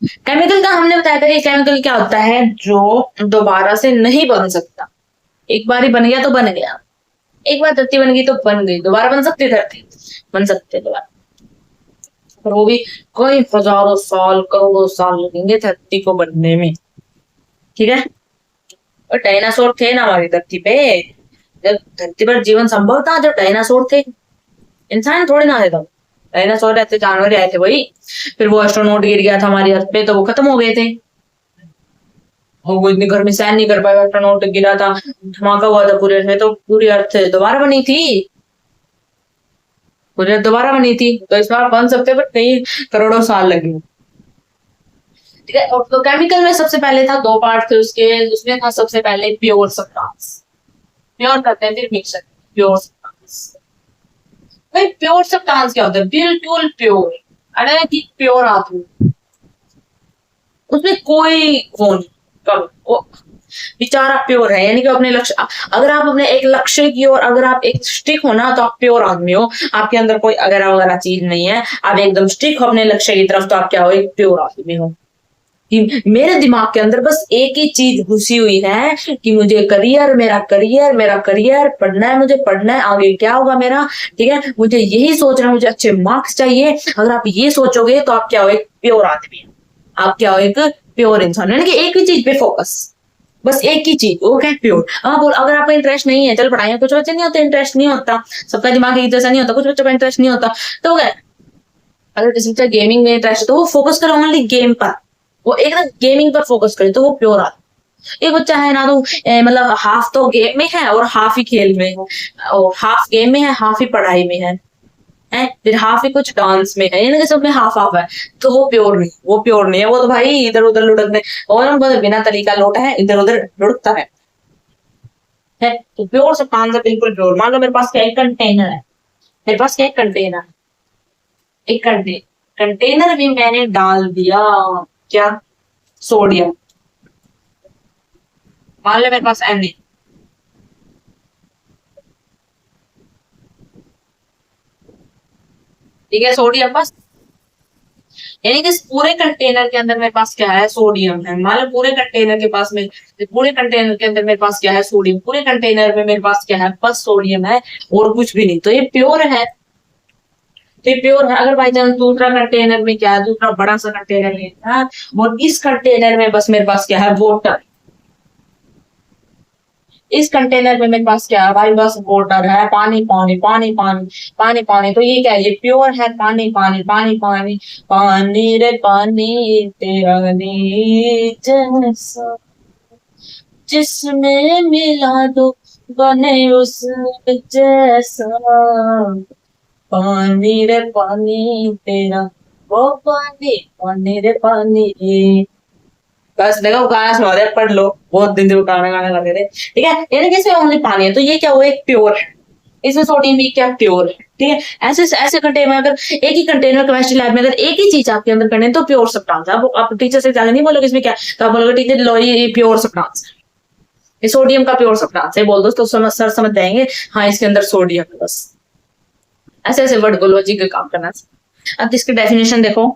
केमिकल का हमने बताया था कि केमिकल क्या होता है, जो दोबारा से नहीं बन सकता, एक बार ही बन गया तो बन गया, एक बार धरती बन गई तो बन गई, दोबारा बन सकती है धरती, बन सकते है दोबारा, पर वो भी कई हजारों साल करोड़ों साल लगेंगे धरती को बनने में। ठीक है, और डायनासोर थे ना हमारी धरती पे, जब धरती पर जीवन संभव था, जब डायनासोर थे, इंसान थोड़े ना थे तब, डायनासोर ऐसे जानवर आए थे वही, फिर वो एस्ट्रोनॉट गिर गया था हमारी अर्थ पे तो वो खत्म हो गए थे, और वो इतनी गर्मी सहन नहीं कर पाया, एस्ट्रोनॉट गिरा था, धमाका हुआ था पूरे में, तो पूरी अर्थ दोबारा बनी थी, पूरी अर्थ दोबारा बनी थी, तो इस बार बन सकते बट कई करोड़ों साल लगे। ठीक है, और तो केमिकल में सबसे पहले था, दो पार्ट थे उसके, उसमें था सबसे पहले प्योर सब्सटेंस, प्योर करते हैं फिर मिक्सर, प्योर सब्सटेंस, भाई प्योर सब्सटेंस क्या होता है, बिल्कुल प्योर, अरे कि प्योर आदमी, उसमें कोई वो नहीं, कब वो बेचारा प्योर है, यानी कि अपने लक्ष्य, अगर आप अपने एक लक्ष्य की ओर अगर आप एक स्टिक हो ना, तो आप प्योर आदमी हो, आपके अंदर कोई अगर वगैरह चीज नहीं है, आप एकदम स्टिक हो अपने लक्ष्य की तरफ, तो आप क्या हो, एक प्योर आदमी हो। कि मेरे दिमाग के अंदर बस एक ही चीज घुसी हुई है कि मुझे करियर, मेरा करियर, मेरा करियर, पढ़ना है, मुझे पढ़ना है, आगे क्या होगा मेरा, ठीक है, मुझे यही सोचना है, मुझे अच्छे मार्क्स चाहिए, अगर आप ये सोचोगे तो आप क्या हो, एक प्योर आदमी, आप क्या हो, एक प्योर इंसान, यानी कि एक ही चीज पे फोकस, बस एक ही चीज, वो क्या प्योर। हाँ बोल, अगर आपका इंटरेस्ट नहीं है, चल पढ़ाई, कुछ बच्चे नहीं होते, इंटरेस्ट नहीं होता, सबका दिमाग एक जैसा नहीं होता, कुछ बच्चों का इंटरेस्ट नहीं होता, तो क्या, अगर किसी गेमिंग में इंटरेस्ट है तो वो फोकस करे ओनली गेम पर, वो एकदम गेमिंग पर फोकस करे, तो वो प्योर आता। एक बच्चा है ना, तो मतलब हाफ तो गेम में है और हाफ ही खेल में है, और हाफ गेम में है, हाफ ही पढ़ाई में है, फिर हाफ ही कुछ डांस में है, यानी कि सब में हाफ हाफ है, तो वो प्योर नहीं, वो प्योर नहीं है, वो तो भाई इधर उधर लुढ़कने, और हम बिना तरीका लौटा है, इधर उधर लुढ़कता है, तो प्योर सब आंसर बिल्कुल प्योर। मान लो मेरे पास क्या, एक कंटेनर है, मेरे पास क्या, एक कंटेनर, एक कंटेनर भी मैंने डाल दिया, क्या, सोडियम, मान लो मेरे पास Na, ठीक है, सोडियम बस, यानी कि इस पूरे कंटेनर के अंदर मेरे पास क्या है, सोडियम है। मान लो पूरे कंटेनर के पास में, पूरे कंटेनर के अंदर मेरे पास क्या है, सोडियम। पूरे कंटेनर में मेरे पास क्या है, बस सोडियम है और कुछ भी नहीं, तो ये प्योर है। तो ये प्योर है। अगर बाई चांस दूसरा कंटेनर में क्या है, दूसरा बड़ा सा कंटेनर लेना है और इस कंटेनर में बस मेरे पास क्या है, वाटर। इस कंटेनर में मेरे पास क्या है भाई, बस वाटर है, पानी पानी पानी पानी पानी पानी। तो ये क्या है, ये प्योर है, पानी पानी पानी पानी पानी रे पानी, तेरा नीच जैसा जिसमें मिला दो बने उस जैसा, पानी रे पानी तेरा, वो पानी पानी रे पानी। बस देखो गाना सुना दे, पढ़ लो, बहुत दिन से वो गाना गाना गाते थे। ठीक है, यानी कि इसमें ओनली पानी है, तो ये क्या हुआ, एक प्योर है। इसमें सोडियम भी क्या, प्योर है। ठीक है, ऐसे ऐसे कंटेनर में अगर एक ही कंटेनर केमिस्ट्री लैब में अगर एक ही चीज आपके अंदर करनी है तो प्योर सब्सटेंस है। आप टीचर से ज्यादा नहीं बोलोगे इसमें क्या, तो आप बोलोगे टीचर लो ये प्योर सब्सटेंस है, ये सोडियम का प्योर सब्सटेंस है, बोल दो तो समझ सर समझ जाएंगे, हाँ इसके अंदर सोडियम है बस। ऐसे ऐसे वर्ड को लॉजिक का काम करना। अब इसकी डेफिनेशन देखो,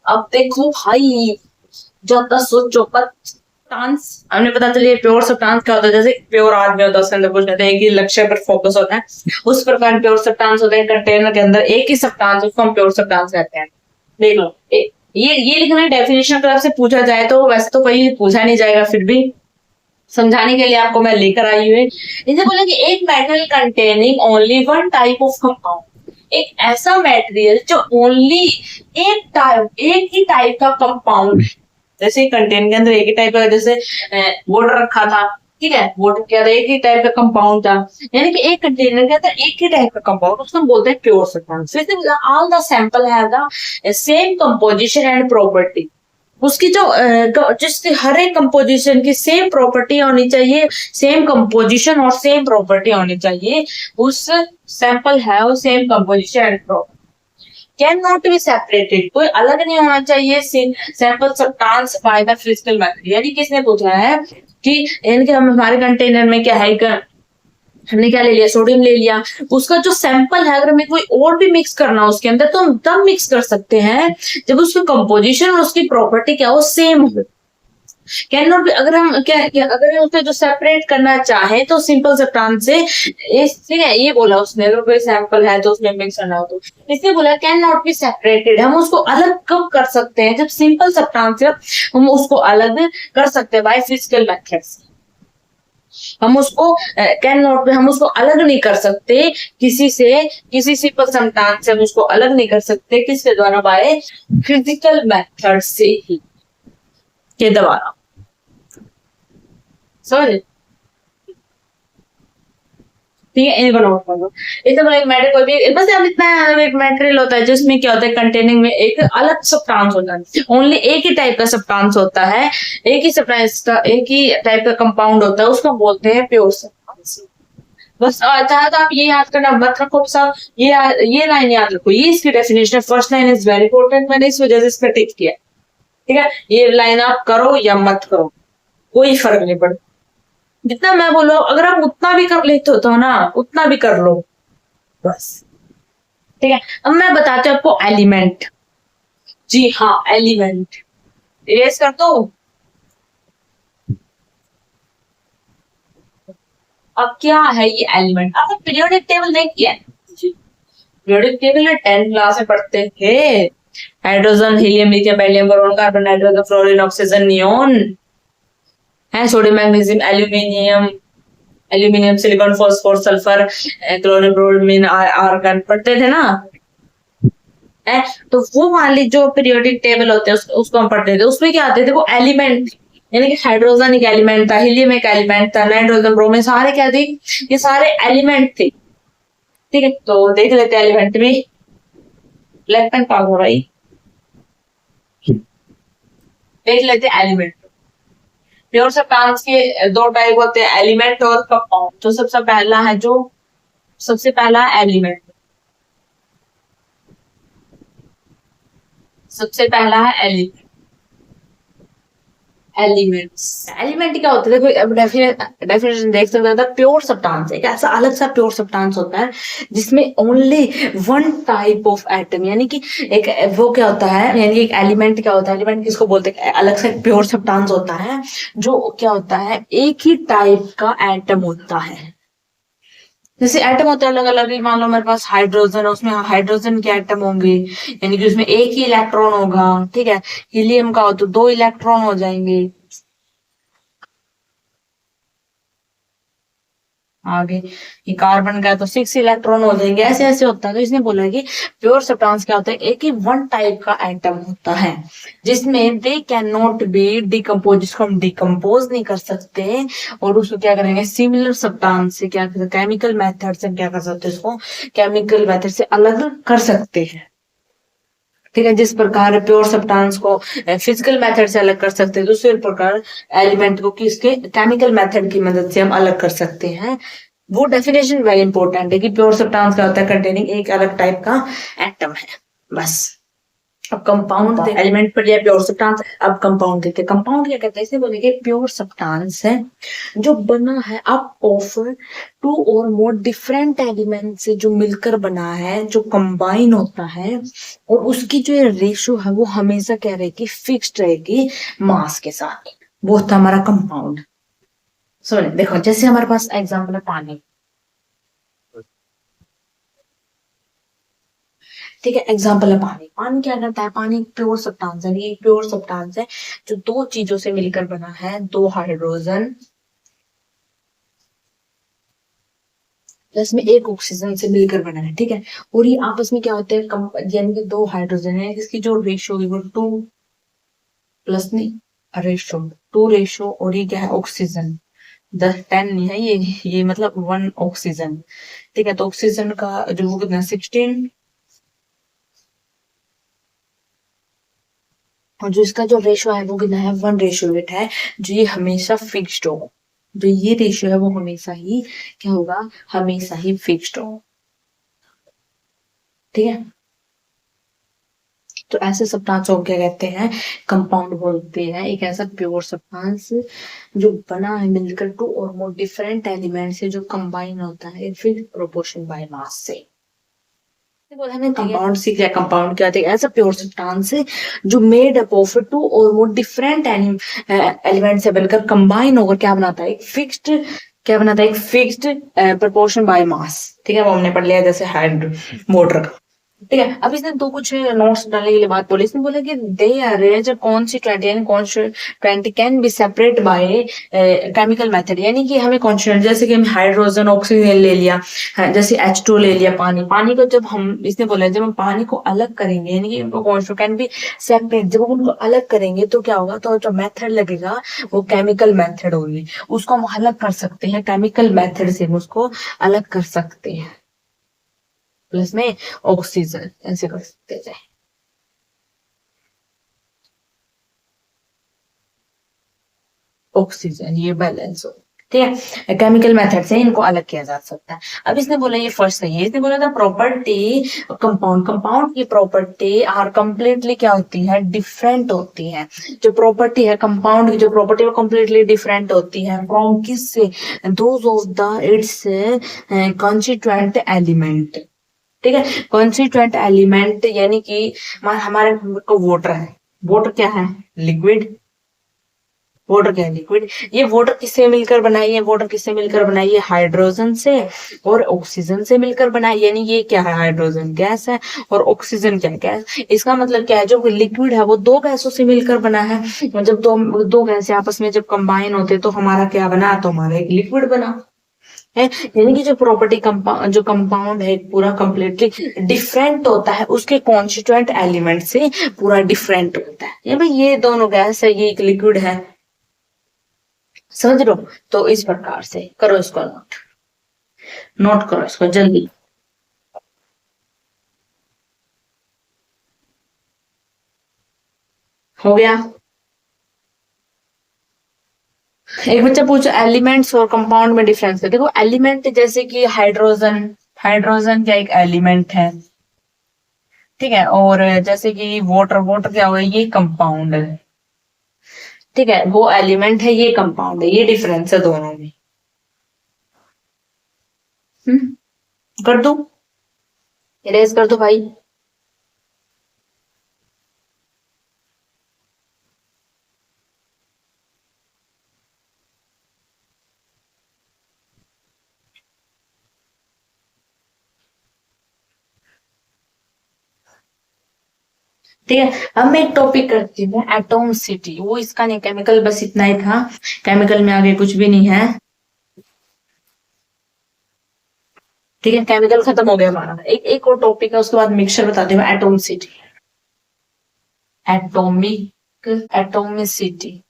अब देखो भाई, जो 10 सब्सटेंस हमने पता चलिए प्योर सब्सटेंस क्या होता है, जैसे प्योर आदमी होता है उसके अंदर कुछ नहीं, एक ही लक्ष्य पर फोकस होता है, उस प्रकार प्योर सब्सटेंस होते हैं कंटेनर के अंदर एक ही सब्सटेंस, उसको हम प्योर सब्सटेंस कहते हैं। देख लो, ये लिखना है डेफिनेशन तरफ से पूछा जाए तो, वैसे तो कहीं पूछा नहीं जाएगा, फिर भी समझाने के लिए आपको मैं लेकर आई हुई। इसे बोला कि एक metal containing only one type of compound, एक ऐसा मेटेरियल जो ओनली एक ही टाइप का कंपाउंड, जैसे कंटेनर के अंदर एक ही टाइप का, जैसे वाटर रखा था, ठीक है, वाटर क्या था, एक ही टाइप का कंपाउंड था, यानी कि एक कंटेनर के अंदर एक ही टाइप का कंपाउंड, उसको हम बोलते हैं pure substance. All the sample have the same composition and property, उसकी जिसकी हर एक कंपोजिशन की सेम प्रॉपर्टी होनी चाहिए, सेम कंपोजिशन और सेम प्रॉपर्टी होनी चाहिए, उस सैंपल है वो same composition and property, can not be separated, कोई अलग नहीं होना चाहिए sample substance by the physical method. यानी किसने पूछा है कि इनके हम हमारे कंटेनर में क्या है, हमने क्या ले लिया, सोडियम ले लिया, उसका जो सैंपल है अगर हमें कोई और भी मिक्स करना हो उसके अंदर तो हम तब मिक्स कर सकते हैं जब उसकी कंपोजिशन और उसकी प्रॉपर्टी क्या हो, सेम हो। कैन नॉट, अगर हम क्या अगर हम उसको जो सेपरेट करना चाहे तो सिंपल सब्सटेंस से, ठीक है, ये बोला उसने, अगर कोई सैंपल है तो उसमें मिक्स करना हो तो इसने बोला कैन नॉट बी सेपरेटेड, हम उसको अलग कब कर सकते हैं, जब सिंपल सब्सटेंस से हम उसको अलग कर सकते हैं बाय फिजिकल मेथड्स। हम उसको कैन नॉट, हम उसको अलग नहीं कर सकते किसी सिंपल सब्सटेंस से हम उसको अलग नहीं कर सकते, किसके द्वारा, बाय फिजिकल मेथड से ही, के द्वारा। समझ, ठीक है, इनको नोट कर लो। इस तरह एक मैटर कोई भी बस, अब इतना एक मटेरियल होता है जिसमें क्या होता है, कंटेनिंग में एक अलग सब्सटेंस होता है, ओनली एक ही टाइप का सब्सटेंस होता है, एक ही सब्सटेंस का एक ही टाइप का कंपाउंड होता है, उसको बोलते हैं प्योर सब्सटेंस। बस चाहे तो आप ये याद करना मत रखो सब, ये लाइन याद रखो, ये इसकी definition, first line is very important, मैंने इस वजह से इसका टिक किया। ठीक है, ये लाइन आप करो या मत करो कोई फर्क नहीं पड़ता, जितना मैं बोलो अगर आप उतना भी कर लेते हो तो ना, उतना भी कर लो बस। ठीक है, अब मैं बताती हूँ आपको एलिमेंट। जी हाँ, एलिमेंट इरेज कर दो। अब क्या है ये एलिमेंट, आपने पीरियोडिक टेबल देखी है? पीरियोडिक टेबल में 10th क्लास में पढ़ते थे, hydrogen, helium, lithium, beryllium, boron, carbon, nitrogen, fluorine, oxygen, neon है, sodium, magnesium, aluminium, silicon, phosphor, sulphur, chlorine, bromine, argon पढ़ते थे ना, है। तो वो मान ली जो पीरियोडिक टेबल होते हैं उसको हम पढ़ते थे, उसमें क्या आते थे, वो एलिमेंट, यानी कि हाइड्रोजन एक एलिमेंट था, हीलियम एक एलिमेंट था, नाइट्रोजन, ब्रोमीन, सारे क्या थे, ये सारे एलिमेंट थे। ठीक है, तो देख लेते हैं एलिमेंट भी, ब्लैक पेन पास हो भाई, देख लेते हैं एलिमेंट। प्योर सब्सटेंस के दो टाइप होते हैं, एलिमेंट और कंपाउंड। तो सबसे पहला एलिमेंट, सबसे पहला है एलिमेंट। एलिमेंट्स, एलिमेंट क्या होता है, देखो डेफिनेशन देख सकते हैं, प्योर सब्सटेंस एक ऐसा अलग सा प्योर सब्सटेंस होता है जिसमें only one type of atom, यानी कि एक वो क्या होता है, यानी एक एलिमेंट क्या होता है, एलिमेंट किसको बोलते हैं, अलग से प्योर सब्सटेंस होता है जो क्या होता है, एक ही टाइप का एटम होता है। जैसे एटम होता है अलग अलग, मान लो मेरे पास हाइड्रोजन है, उसमें हाइड्रोजन के एटम होंगे, यानी कि उसमें एक ही इलेक्ट्रॉन होगा, ठीक है। हीलियम का हो तो दो इलेक्ट्रॉन हो जाएंगे। आगे ये कार्बन का है तो सिक्स इलेक्ट्रॉन हो जाएंगे, ऐसे ऐसे होता है। तो इसने बोला है कि प्योर सब्सटेंस क्या होता है, एक ही वन टाइप का एटम होता है जिसमें they can not be decompose, जिसको हम डिकम्पोज नहीं कर सकते, और उसको क्या करेंगे, सिमिलर सब्सटेंस से क्या कर सकते, केमिकल मेथड से क्या कर सकते हैं, उसको केमिकल मेथड से अलग कर सकते हैं। ठीक है, जिस प्रकार प्योर सब्सटेंस को फिजिकल मेथड से अलग कर सकते हैं, दूसरे प्रकार एलिमेंट को किसके केमिकल मेथड की मदद से हम अलग कर सकते हैं। वो डेफिनेशन वेरी इंपॉर्टेंट है कि प्योर सब्सटेंस क्या होता है, कंटेनिंग एक अलग टाइप का एटम है, बस। अब कंपाउंड एलिमेंट पर लिया प्योर सब्सटेंस, अब कंपाउंड देखते हैं। कंपाउंड क्या कहते हैं, इसे बोलेंगे प्योर सब्सटेंस है जो बना है अप ऑफ टू और मोर डिफरेंट एलिमेंट से, जो मिलकर बना है, जो कंबाइन होता है, और उसकी जो रेशियो है वो हमेशा क्या रहेगी, फिक्स्ड रहेगी मास के साथ। वो होता है हमारा कंपाउंड। सॉरी देखो, जैसे हमारे पास एग्जाम्पल है पानी, ठीक है, एग्जाम्पल है पानी। पानी क्या करता है, पानी प्योर सब्सटेंस है, ये प्योर सब्सटेंस है जो दो चीजों से मिलकर बना है, दो हाइड्रोजन प्लस में एक ऑक्सीजन से मिलकर बना है, ठीक है। और ये आपस में क्या होते हैं, यानी कि दो हाइड्रोजन है, इसकी जो रेशियो होगी वो टू प्लस नहीं रेशियो, टू रेशियो, और ये क्या है ऑक्सीजन, 10 10 नहीं है ये मतलब वन ऑक्सीजन, ठीक है। तो ऑक्सीजन का जो वो कितना 16, और जो इसका जो रेशियो है वो कितना है 1:8 है, जो ये हमेशा फिक्स्ड हो, जो ये रेशियो है वो हमेशा ही क्या होगा, हमेशा ही फिक्स्ड हो, ठीक है। तो ऐसे सब्सटेंस को क्या कहते हैं, कंपाउंड बोलते हैं। एक ऐसा प्योर सब्सटेंस जो बना है मिलकर टू और मोर डिफरेंट एलिमेंट से, जो कंबाइन होता है फिक्स्ड प्रोपोर्शन बाय मास से। बोला ना कंपाउंड सीख लिया, कंपाउंड क्या होता है, ऐसा प्योर सब्सटेंस जो मेड अप ऑफ टू और मोर डिफरेंट एलिमेंट से बनकर कंबाइन होकर क्या बनाता है, एक फिक्स्ड, क्या बनाता है, एक फिक्स्ड प्रोपोर्शन बाय मास, ठीक है। वो हमने पढ़ लिया जैसे हाइड्रो मोटर, ठीक है। अब इसने दो कुछ नोट्स डालने के लिए बात बोली, इसने बोला कि दे अरेंज कॉन्स्टिट्यूएंट, यानी constituent can be separate by chemical method, यानी कि हमें कॉन्स्टिट्यूएंट जैसे कि हम हाइड्रोजन ऑक्सीजन ले लिया, जैसे H2 ले लिया, पानी, पानी को जब हम, इसने बोला जब हम पानी को अलग करेंगे, यानी कि उनको कॉन्स्टिट्यूएंट कैन बी सेपरेट, जब हम उनको अलग करेंगे तो क्या होगा, तो जो मेथड लगेगा वो केमिकल मेथड होगी, उसको हम अलग कर सकते हैं, केमिकल मेथड से हम उसको अलग कर सकते हैं, प्लस में ऑक्सीजन ऐसे कर सकते हैं। ऑक्सीजन ये बैलेंस हो, ठीक है। केमिकल मेथड से इनको अलग किया जा सकता है। अब इसने बोला ये फर्स्ट सही है, इसने बोला था प्रॉपर्टी कंपाउंड, कंपाउंड की प्रॉपर्टी आर कंप्लीटली क्या होती है, डिफरेंट होती है। जो प्रॉपर्टी है कंपाउंड की, जो प्रॉपर्टी वो कंप्लीटली डिफरेंट होती है फ्रॉम किस से, those of the it's constituent element, ठीक है। कॉन्स्टिट्यूएंट एलिमेंट यानी कि हमारे को वाटर है, वाटर क्या है, लिक्विड, वाटर क्या है, लिक्विड। ये वाटर किससे मिलकर बनाई है, वाटर किससे मिलकर बनाई है, हाइड्रोजन से और ऑक्सीजन से मिलकर बनाई, यानी ये क्या है, हाइड्रोजन गैस है और ऑक्सीजन क्या है, गैस। इसका मतलब क्या है, जो लिक्विड है वो दो गैसों से मिलकर बना है, जब दो गैसें आपस में जब कंबाइन होते तो हमारा क्या बना, तो हमारा एक लिक्विड बना है। यानी कि जो प्रॉपर्टी जो कंपाउंड है पूरा कंप्लीटली डिफरेंट होता है, उसके कॉन्स्टिट्यूएंट एलिमेंट से पूरा डिफरेंट होता है। ये भाई ये दोनों गैस है, ये एक लिक्विड है, समझ लो। तो इस प्रकार से करो इसको नोट, नोट करो इसको जल्दी। हो गया। एक बच्चा पूछो एलिमेंट्स और कंपाउंड में डिफरेंस है। देखो एलिमेंट जैसे कि हाइड्रोजन, हाइड्रोजन क्या एक एलिमेंट है, ठीक है। और जैसे कि वाटर, वाटर क्या होगा, ये कंपाउंड है, ठीक है, वो एलिमेंट है, ये कंपाउंड है, ये डिफरेंस है दोनों में। कर दो, इरेज कर दो भाई। ठीक है, अब मैं एक टॉपिक करती हूँ, एटॉमिसिटी। वो इसका नहीं, केमिकल बस इतना ही था, केमिकल में आगे कुछ भी नहीं है। ठीक है, केमिकल खत्म हो गया हमारा। एक और टॉपिक है, उसके बाद मिक्सचर बताते हैं। Atomicity, atomic, atomicity,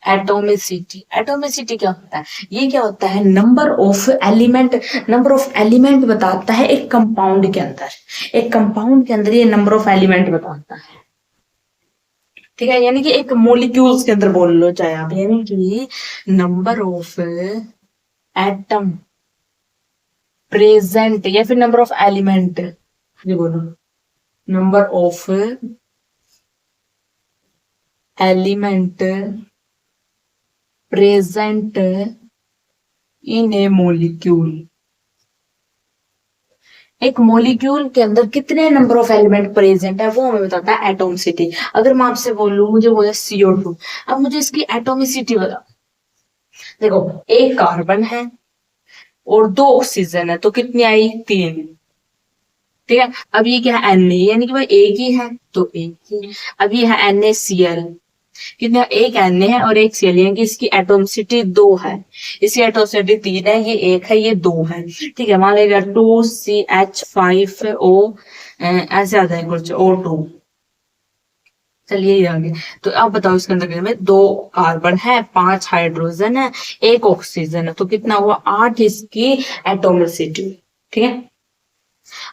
atomicity. Atomicity क्या होता है? ये क्या होता है? Number of element, number of element बताता है एक कंपाउंड के अंदर। एक कंपाउंड के अंदर ये नंबर ऑफ एलिमेंट बताता है। ठीक है, यानी कि एक मोलिक्यूल्स के अंदर बोल लो चाहे आप, यानी कि नंबर ऑफ एटम प्रेजेंट, या फिर नंबर ऑफ एलिमेंट, ये बोलो, number of element present in A molecule. एक मॉलिक्यूल के अंदर कितने नंबर ऑफ एलिमेंट प्रेजेंट है, वो हमें बताता है एटॉमिसिटी। अगर मैं आपसे बोलूं, मुझे वो है CO2, अब मुझे इसकी एटॉमिसिटी बता। देखो, एक कार्बन है और 2 ऑक्सीजन है, तो कितनी आई? 3। ठीक है, अब ये क्या है? Na, यानी कि भाई एक ही है, तो एक ही। अब ये है NaCl, कितना? एक Na है और एक Cl, यानी कि इसकी एटॉमिसिटी 2 है। इसकी एटॉमिसिटी 3 है, ये 1 है, ये 2 है। ठीक है, मान लीजिए 2CH5O, ऐसे आता है कुछ O2। चलिए ये आ गया। तो अब बताओ, इसके अंदर में 2 कार्बन है, 5 हाइड्रोजन है, 1 ऑक्सीजन है, तो कितना हुआ? 8 इसकी एटॉमिसिटी। ठीक है,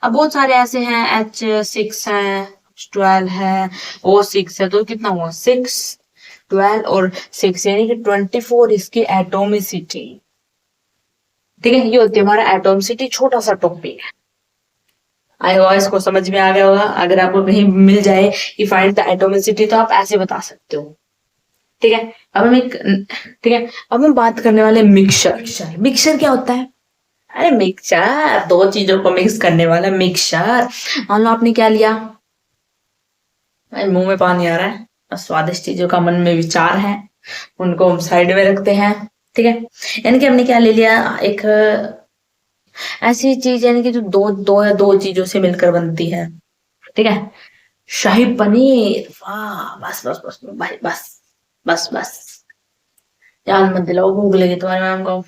अब बहुत सारे ऐसे हैं, H6 है, H12 है, O6 है, तो कितना हुआ? 6, 12 और 6, यानी कि 24 इसकी एटॉमिसिटी। ठीक है, ये होती है हमारा एटॉमिसिटी। छोटा सा टॉपिक है, आई होप इसको समझ में आ गया होगा। अगर आपको कहीं मिल जाए कि फाइंड द एटॉमिसिटी, तो आप ऐसे बता सकते हो। ठीक है, अब हम एक, ठीक है, अब हम बात करने वाले मिक्सचर। मिक्सचर क्या होता है? अरे मिक्सचर, 2 चीजों को मिक्स करने वाला मिक्सचर। मान लो आपने क्या लिया, मुंह में पानी आ रहा है, स्वादिष्ट चीजों का मन में विचार है, उनको हम साइड में रखते हैं। ठीक है, यानी कि हमने क्या ले लिया, एक ऐसी चीज, यानी कि जो दो चीजों से मिलकर बनती है। ठीक है, शाही पनीर। वाह, बस बस बस भाई, बस बस बस, याद मत दिलाओ, भूख लगी तुम्हारे मैम को।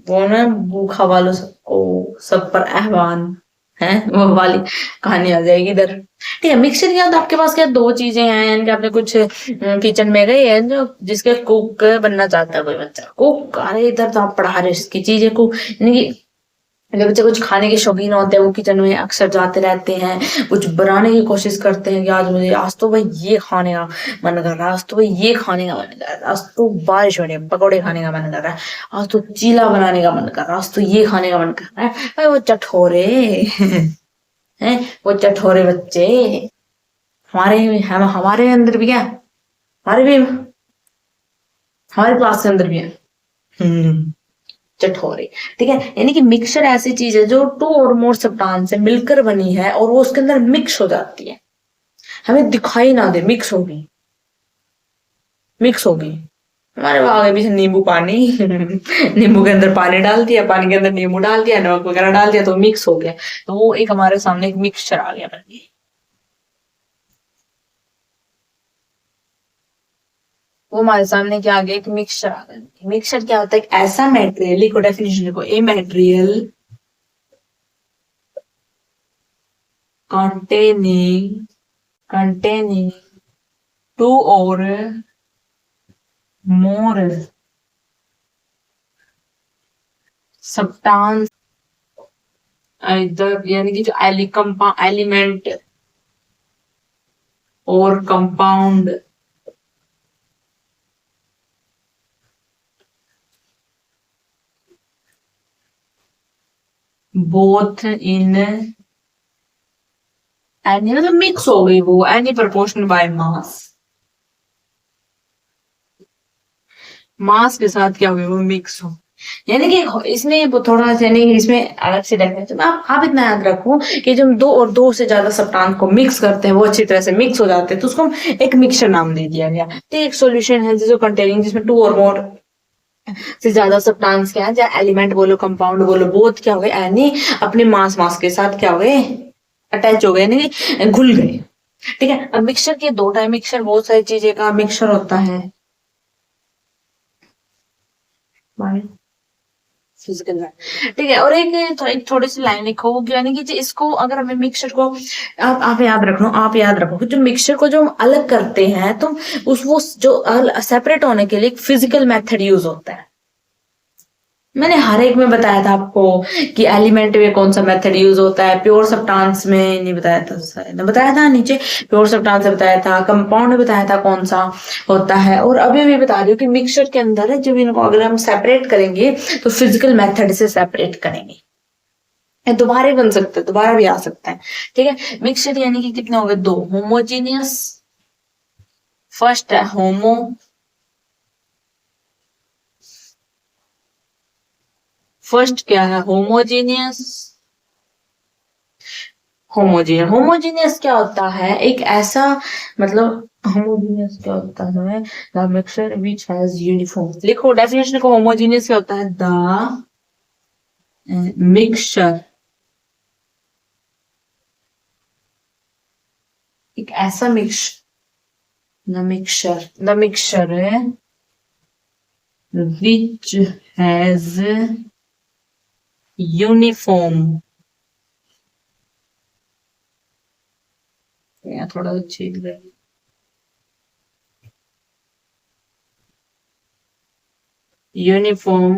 वो ना, भूखा वालों सबको, सब पर एहवान है, वो वाली कहानी आ जाएगी इधर। ठीक है, मिक्सचर क्या होता है? आपके पास क्या 2 चीजें हैं, यानी कि आपने कुछ किचन में गए हैं, जो जिसके कुक बनना चाहता है कोई बच्चा, कुक। अरे इधर तो आप पढ़ा रहे हो इसकी चीजें को, यानी कि जो बच्चे कुछ खाने के शौकीन होते हैं, वो किचन में अक्सर जाते रहते हैं, कुछ बनाने की कोशिश करते हैं कि आज तो भाई ये खाने का मन कर रहा है, आज तो भाई ये खाने का मन कर रहा है, आज तो बारिश हो रही है, पकौड़े खाने का मन कर रहा है, आज तो चीला बनाने का मन कर रहा है, आज तो ये खाने का मन कर रहा है। भाई वो चटोरे हैं, वो चटोरे बच्चे हमारे अंदर भी क्या, हमारे भी, हमारे क्लास के अंदर भी है। चटोरे। ठीक है, यानी कि मिक्सचर ऐसी चीज है जो 2 और मोर सब्सटेंस से मिलकर बनी है, और वो उसके अंदर मिक्स हो जाती है, हमें दिखाई ना दे, मिक्स होगी, मिक्स होगी। हमारे आगे पीछे नींबू पानी नींबू के अंदर पानी डाल दिया, पानी के अंदर नींबू डाल दिया, नमक वगैरह डाल दिया, तो मिक्स हो गया। तो वो एक हमारे सामने एक मिक्सचर आ गया बन के। वो हमारे सामने क्या आ गया? एक मिक्सचर आ गया। मिक्सचर क्या होता है? एक ऐसा मेटेरियल को, डेफिनेशन को, ए material containing, containing 2 or more substance, इधर यानी कि जो एलिमेंट और कंपाउंड बोथ इन एनी, मतलब मिक्स हो गई वो, एनी प्रोपोर्शन बाय मास। मास के साथ क्या होगा, वो मिक्स हो। यानी कि इसमें वो थोड़ा सा, यानी कि इसमें अलग से डेफिनेशन, आप इतना याद रखो कि जब दो और दो से ज्यादा सब्सटेंस को मिक्स करते हैं, वो अच्छी तरह से मिक्स हो जाते हैं, तो उसको हम एक मिक्सचर नाम दे दिया गया। तो एक सॉल्यूशन है जिसको कंटेनिंग, जिसमें टू और मोर से ज्यादा सब्सटेंस क्या है, चाहे एलिमेंट बोलो कंपाउंड बोलो, बोथ क्या हो गए, यानी अपने मास मास के साथ क्या हो गए, अटैच हो गए, यानी कि घुल गए। ठीक है। अब मिक्सचर के दो टाइप, मिक्सचर बहुत सारी चीजें का मिक्सचर होता है, फिजिकल में। ठीक है। और एक थोड़ी सी लाइन लिखो, यानी कि इसको अगर हमें मिक्सचर को, आप याद रखो, आप याद रखो कि जो मिक्सचर को जो हम अलग करते हैं, तो उस वो जो सेपरेट होने के लिए एक फिजिकल मेथड यूज होता है। मैंने हर एक में बताया था आपको कि एलिमेंट में कौन सा मेथड यूज होता है, प्योर सब्सटेंस में नहीं बताया था शायद, बताया था नीचे, प्योर सब्सटेंस में बताया था, कंपाउंड में बताया था कौन सा होता है, और अभी भी बता रही हूँ कि मिक्सचर के अंदर है, जब इनको अगर हम सेपरेट करेंगे तो फिजिकल मेथड से सेपरेट करेंगे। दोबारा बन सकते हैं, दोबारा भी आ सकता है। ठीक है। मिक्सचर यानी कि कितने हो गए, दो। होमोजीनियस, फर्स्ट है होमो, फर्स्ट क्या है, होमोजीनियस। होमोजीनियस, होमोजीनियस क्या होता है, एक ऐसा, मतलब होमोजीनियस क्या होता है, the mixture which has uniform, लिखो डेफिनेशन को, होमोजीनियस क्या होता है, द मिक्सचर, एक ऐसा the mixture which has uniform, थोड़ा चेक करें, uniform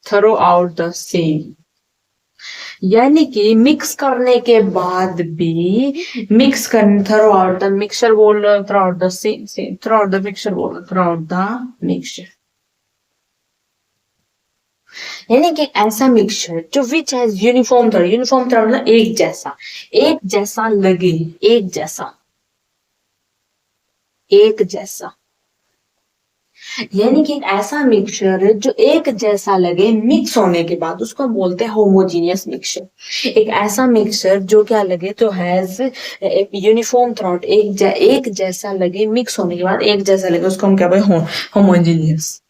through out the same, यानी कि मिक्स करने के बाद भी, मिक्स करने थ्रू आउट द मिक्सचर बोल रहे, through out the same through out the mixture बोल रहे, थ्रू आउट द मिक्सचर, यानी कि ऐसा मिक्सचर जो which has uniform through, uniform through मतलब एक जैसा लगे, एक जैसा, यानी कि एक ऐसा मिक्सचर जो एक जैसा लगे मिक्स होने के बाद, उसको हम बोलते हैं होमोजीनियस मिक्सचर। एक ऐसा मिक्सचर जो क्या लगे, तो हैज यूनिफॉर्म थ्राउट, एक जैसा लगे मिक्स होने के बाद, एक जैसा लगे, उसको हम क्या बोलते हैं, होमोजीनियस।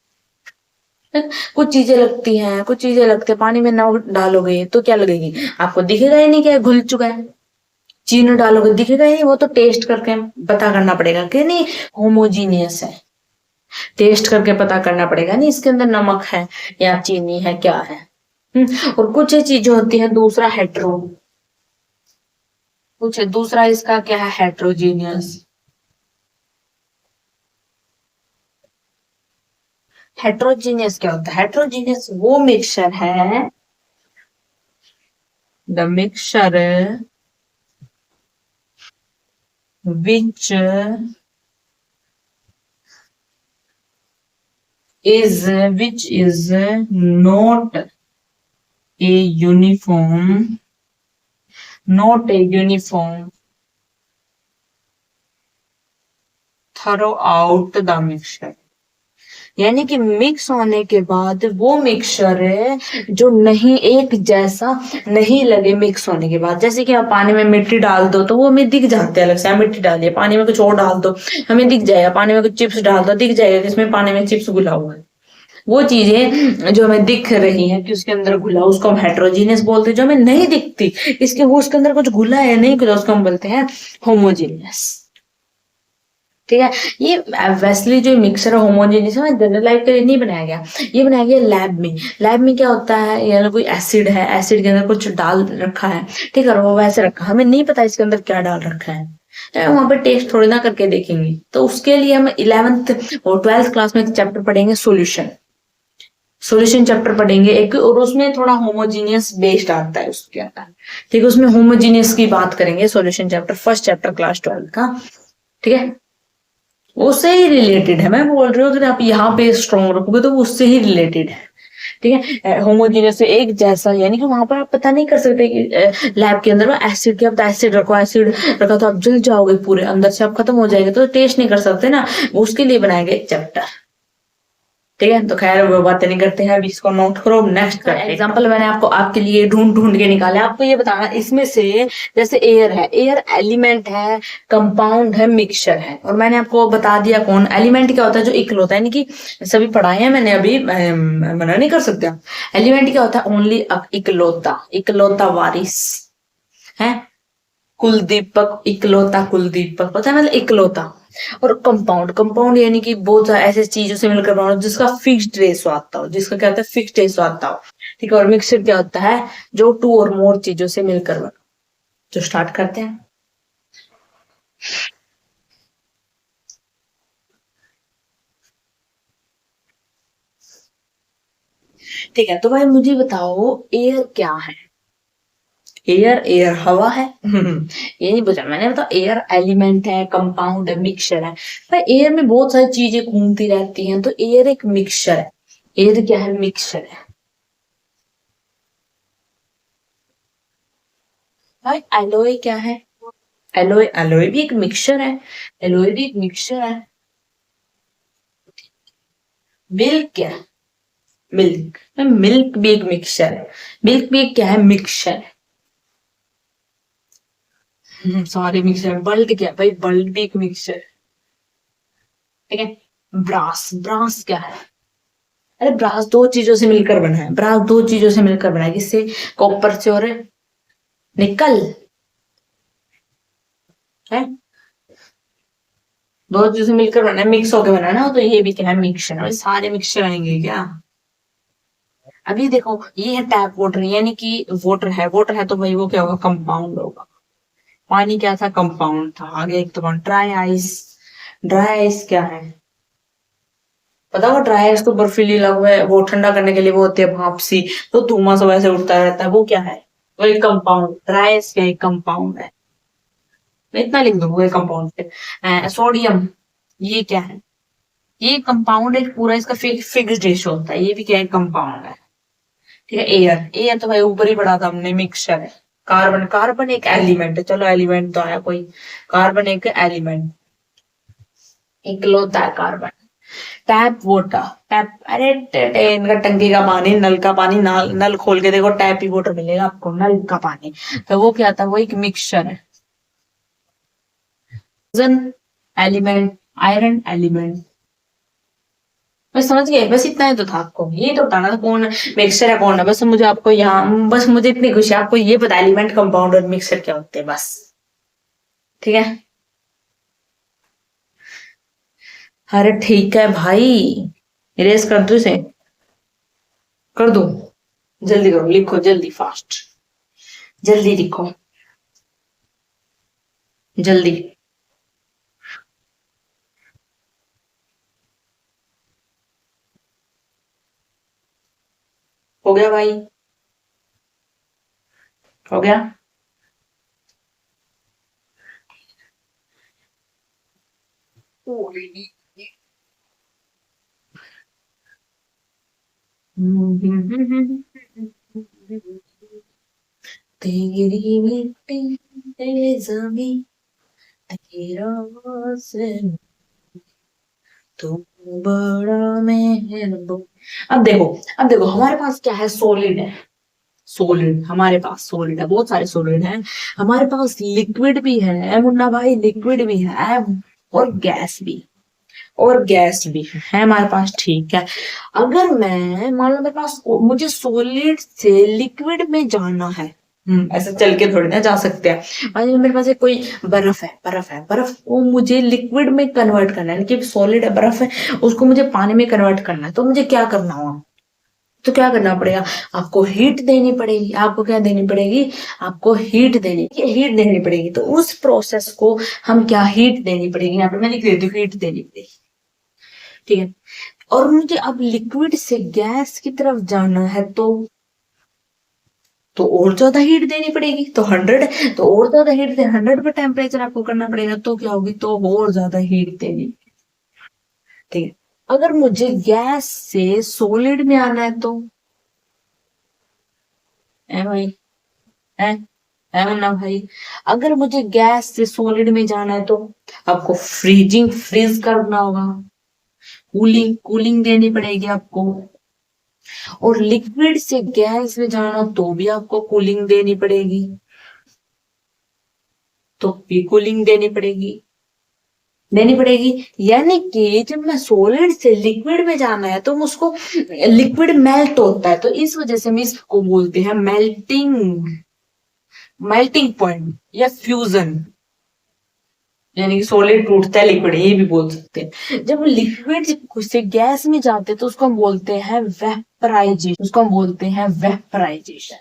कुछ चीजें लगती हैं, कुछ चीजें लगते हैं, पानी में ना डालोगे तो क्या लगेगी, आपको दिखेगा ही नहीं क्या घुल चुका है। चीनी डालोगे दिखेगा ही नहीं, वो तो टेस्ट करके पता करना पड़ेगा कि नहीं होमोजीनियस है, टेस्ट करके पता करना पड़ेगा नहीं इसके अंदर नमक है या चीनी है, क्या है। और कुछ चीजें होती है, दूसरा हेट्रो, कुछ दूसरा इसका क्या है, हेट्रोजीनियस। हेट्रोजीनियस क्या होता है, हेट्रोजीनियस वो मिक्सचर है, the mixture which is not a uniform, not a uniform throughout the mixture, यानी कि मिक्स होने के बाद वो मिक्सचर है जो नहीं एक जैसा नहीं लगे मिक्स होने के बाद। जैसे कि आप पानी में मिट्टी डाल दो तो वो हमें दिख जाते हैं अलग से, मिट्टी डालिए, पानी में कुछ और डाल दो हमें दिख जाएगा, पानी में कुछ चिप्स डाल दो दिख जाएगा कि इसमें पानी में चिप्स घुला हुआ है। वो चीजें जो हमें दिख रही है कि उसके अंदर घुला, उसको हम हेट्रोजीनियस बोलते हैं। जो हमें नहीं दिखती इसके, वो उसके अंदर कुछ घुला है नहीं घुला, उसको हम बोलते हैं होमोजीनियस। ठीक है। ये वैसली जो मिक्सर होमोजेनियस है जनरल लाइफ के लिए नहीं बनाया गया, ये बनाया गया लैब में। लैब में क्या होता है, यार कोई एसिड है, एसिड के अंदर कुछ डाल रखा है, ठीक है, वो वैसे रखा, हमें नहीं पता इसके अंदर क्या डाल रखा है, तो वहां पर टेस्ट थोड़ी ना करके देखेंगे। तो उसके लिए हम 11th और 12th क्लास में एक चैप्टर पढ़ेंगे, सोल्यूशन, सॉल्यूशन चैप्टर पढ़ेंगे एक, और उसमें थोड़ा होमोजीनियस बेस्ड आता है उसके अंदर। ठीक है, उसमें होमोजीनियस की बात करेंगे, solution chapter, first chapter class 12 का। ठीक है, उससे ही रिलेटेड है, मैं बोल रही हूँ अगर आप यहाँ पे स्ट्रॉन्ग रखोगे तो उससे ही रिलेटेड है। ठीक है। होमोजीनियस से एक जैसा, यानी कि वहां पर आप पता नहीं कर सकते कि लैब के अंदर में एसिड के, अब एसिड रखो, एसिड रखा तो आप जल जाओगे पूरे अंदर से, आप खत्म हो जाएगा, तो टेस्ट नहीं कर सकते ना, उसके लिए बनाएंगे एक चैप्टर। ठीक है, तो खैर वो बातें नहीं करते हैं, अभी इसको नोट करो, नेक्स्ट करते हैं। एग्जांपल मैंने आपको आपके लिए ढूंढ ढूंढ के निकाले, आपको ये बताना इसमें से, जैसे एयर है, एयर एलिमेंट है, कंपाउंड है, मिक्सचर है, और मैंने आपको बता दिया कौन एलिमेंट क्या होता है, जो इकलौता है, यानी कि सभी पढ़ाए हैं मैंने, अभी मना नहीं कर सकते आप। एलिमेंट क्या होता है, ओनली इकलौता, इकलौता वारिस है, कुल दीपक, इकलौता कुल दीपक, पता है मतलब इकलौता। और कंपाउंड, कंपाउंड यानी कि बहुत सारे ऐसे चीजों से मिलकर बना जिसका फिक्स्ड रेशो आता हो, जिसका क्या होता है, फिक्स्ड रेशो आता हो। ठीक है, और मिक्सचर क्या होता है, जो टू और मोर चीजों से मिलकर बना। जो स्टार्ट करते हैं। ठीक है, तो भाई मुझे बताओ एयर क्या है। एयर, एयर हवा है। ये नहीं पूछा मैंने, बताओ एयर एलिमेंट है, कंपाउंड है, मिक्सचर है। भाई एयर में बहुत सारी चीजें घूमती रहती हैं, तो एयर एक मिक्सचर है। एयर क्या है, मिक्सचर है। भाई एलोय क्या है, एलोय, एलोय भी एक मिक्सचर है, एलोय भी एक मिक्सचर है। मिल्क क्या है, मिल्क, मिल्क भी एक मिक्सचर है, मिल्क भी एक क्या है, मिक्सचर है। सारे मिक्सचर। बल्ट क्या है भाई, बल्ट भी एक मिक्सचर है। ठीक है। ब्रास, ब्रास क्या है, अरे ब्रास दो चीजों से मिलकर बना है, ब्रास दो चीजों से मिलकर बना है, किससे, कॉपर से और निकल है, दो चीजों से मिलकर बना है, मिक्स होकर बना है ना, तो ये भी क्या है, मिक्सचर है। सारे मिक्सचर आएंगे क्या। अभी देखो ये है टैप वाटर, यानी कि वाटर है, वाटर है तो भाई वो क्या होगा, कंपाउंड होगा। पानी क्या था, कंपाउंड था। आगे एक तो ड्राई आइस, ड्राई आइस क्या है, पता हो, ड्राई आइस तो बर्फीली लग है, वो ठंडा करने के लिए वो होती है भाप सी, तो धुआं सब ऐसे उड़ता रहता है, वो क्या है, वो एक कंपाउंड। ड्राई आइस क्या, एक कंपाउंड है। मैं इतना लिख दूंगा कंपाउंड पे। सोडियम, ये क्या है, ये कंपाउंड है पूरा, इसका फिक्स्ड रेशो होता है, ये भी क्या है, कंपाउंड है। ठीक है। एयर, एयर तो भाई ऊपर ही पढ़ा था हमने, मिक्सचर है। कार्बन, कार्बन एक एलिमेंट है, चलो एलिमेंट तो आया कोई, कार्बन एक एलिमेंट, इकलौता है कार्बन। टैप वाटर, टैप, अरे इनका टंकी का पानी, नल का पानी, नल खोल के देखो, टैप ही वाटर मिलेगा आपको, नल का पानी। तो वो क्या था, वो एक मिक्सचर है। Element, iron element. बस समझ गए, बस इतना ही तो था आपको, ये तो बताना था कौन मिक्सचर है कौन है, बस मुझे आपको यहाँ, बस मुझे इतनी खुशी है, आपको ये पता एलिमेंट, कंपाउंड और मिक्सचर क्या होते हैं बस। ठीक है। अरे ठीक है भाई, इरेज कर दो इसे, कर दो, जल्दी करो, लिखो जल्दी, फास्ट, जल्दी लिखो, जल्दी। हो गया भाई, हो गया। तेरी मिट्टी, तेरी जमीन, तेरा आसमान, तुम बड़ा मेहरबान। अब देखो, अब देखो हमारे पास क्या है, सॉलिड है, सॉलिड, हमारे पास सॉलिड है, बहुत सारे सॉलिड हैं। हमारे पास लिक्विड भी है मुन्ना भाई, लिक्विड भी है, और गैस भी, और गैस भी है हमारे पास। ठीक है। अगर मैं मान लो मेरे पास, मुझे सॉलिड से लिक्विड में जाना है, ऐसे चल के थोड़ी ना जा सकते हैं। मान लो मेरे पास एक कोई बर्फ है, बर्फ है, बर्फ को मुझे लिक्विड में कन्वर्ट करना है, यानी कि सॉलिड है, बर्फ है, उसको मुझे पानी में कन्वर्ट करना है, तो मुझे क्या करना होगा, तो क्या करना पड़ेगा, आपको हीट देनी पड़ेगी, आपको क्या देनी पड़ेगी, आपको हीट देनी, हीट देनी पड़ेगी, तो उस प्रोसेस को हम क्या, हीट देनी पड़ेगी, यहाँ पे मैं लिख देती हूँ, हीट देनी पड़ेगी। ठीक है। और मुझे अब लिक्विड से गैस की तरफ जाना है, तो और ज्यादा हीट देनी पड़ेगी, तो 100, तो और ज्यादा हीट दे, 100 पे टेम्परेचर आपको करना पड़ेगा, तो क्या होगी, तो और ज्यादा हीट देनी। ठीक है। अगर मुझे गैस से सॉलिड में आना है, है भाई, है है ना भाई। अगर मुझे गैस से सॉलिड में जाना है तो आपको फ्रीज करना होगा, कूलिंग कूलिंग देनी पड़ेगी आपको। और लिक्विड से गैस में जाना तो भी आपको कूलिंग देनी पड़ेगी, तो भी कूलिंग देनी पड़ेगी। यानी कि जब मैं सॉलिड से लिक्विड में जाना है तो उसको, लिक्विड मेल्ट होता है, तो इस वजह से हम इसको बोलते हैं मेल्टिंग, मेल्टिंग पॉइंट या फ्यूजन। यानी कि सॉलिड टूटता है लिक्विड, ये भी बोल सकते हैं। जब लिक्विड से गैस में जाते हैं तो उसको हम बोलते हैं वेपराइजेशन, उसको हम बोलते हैं वेपराइजेशन।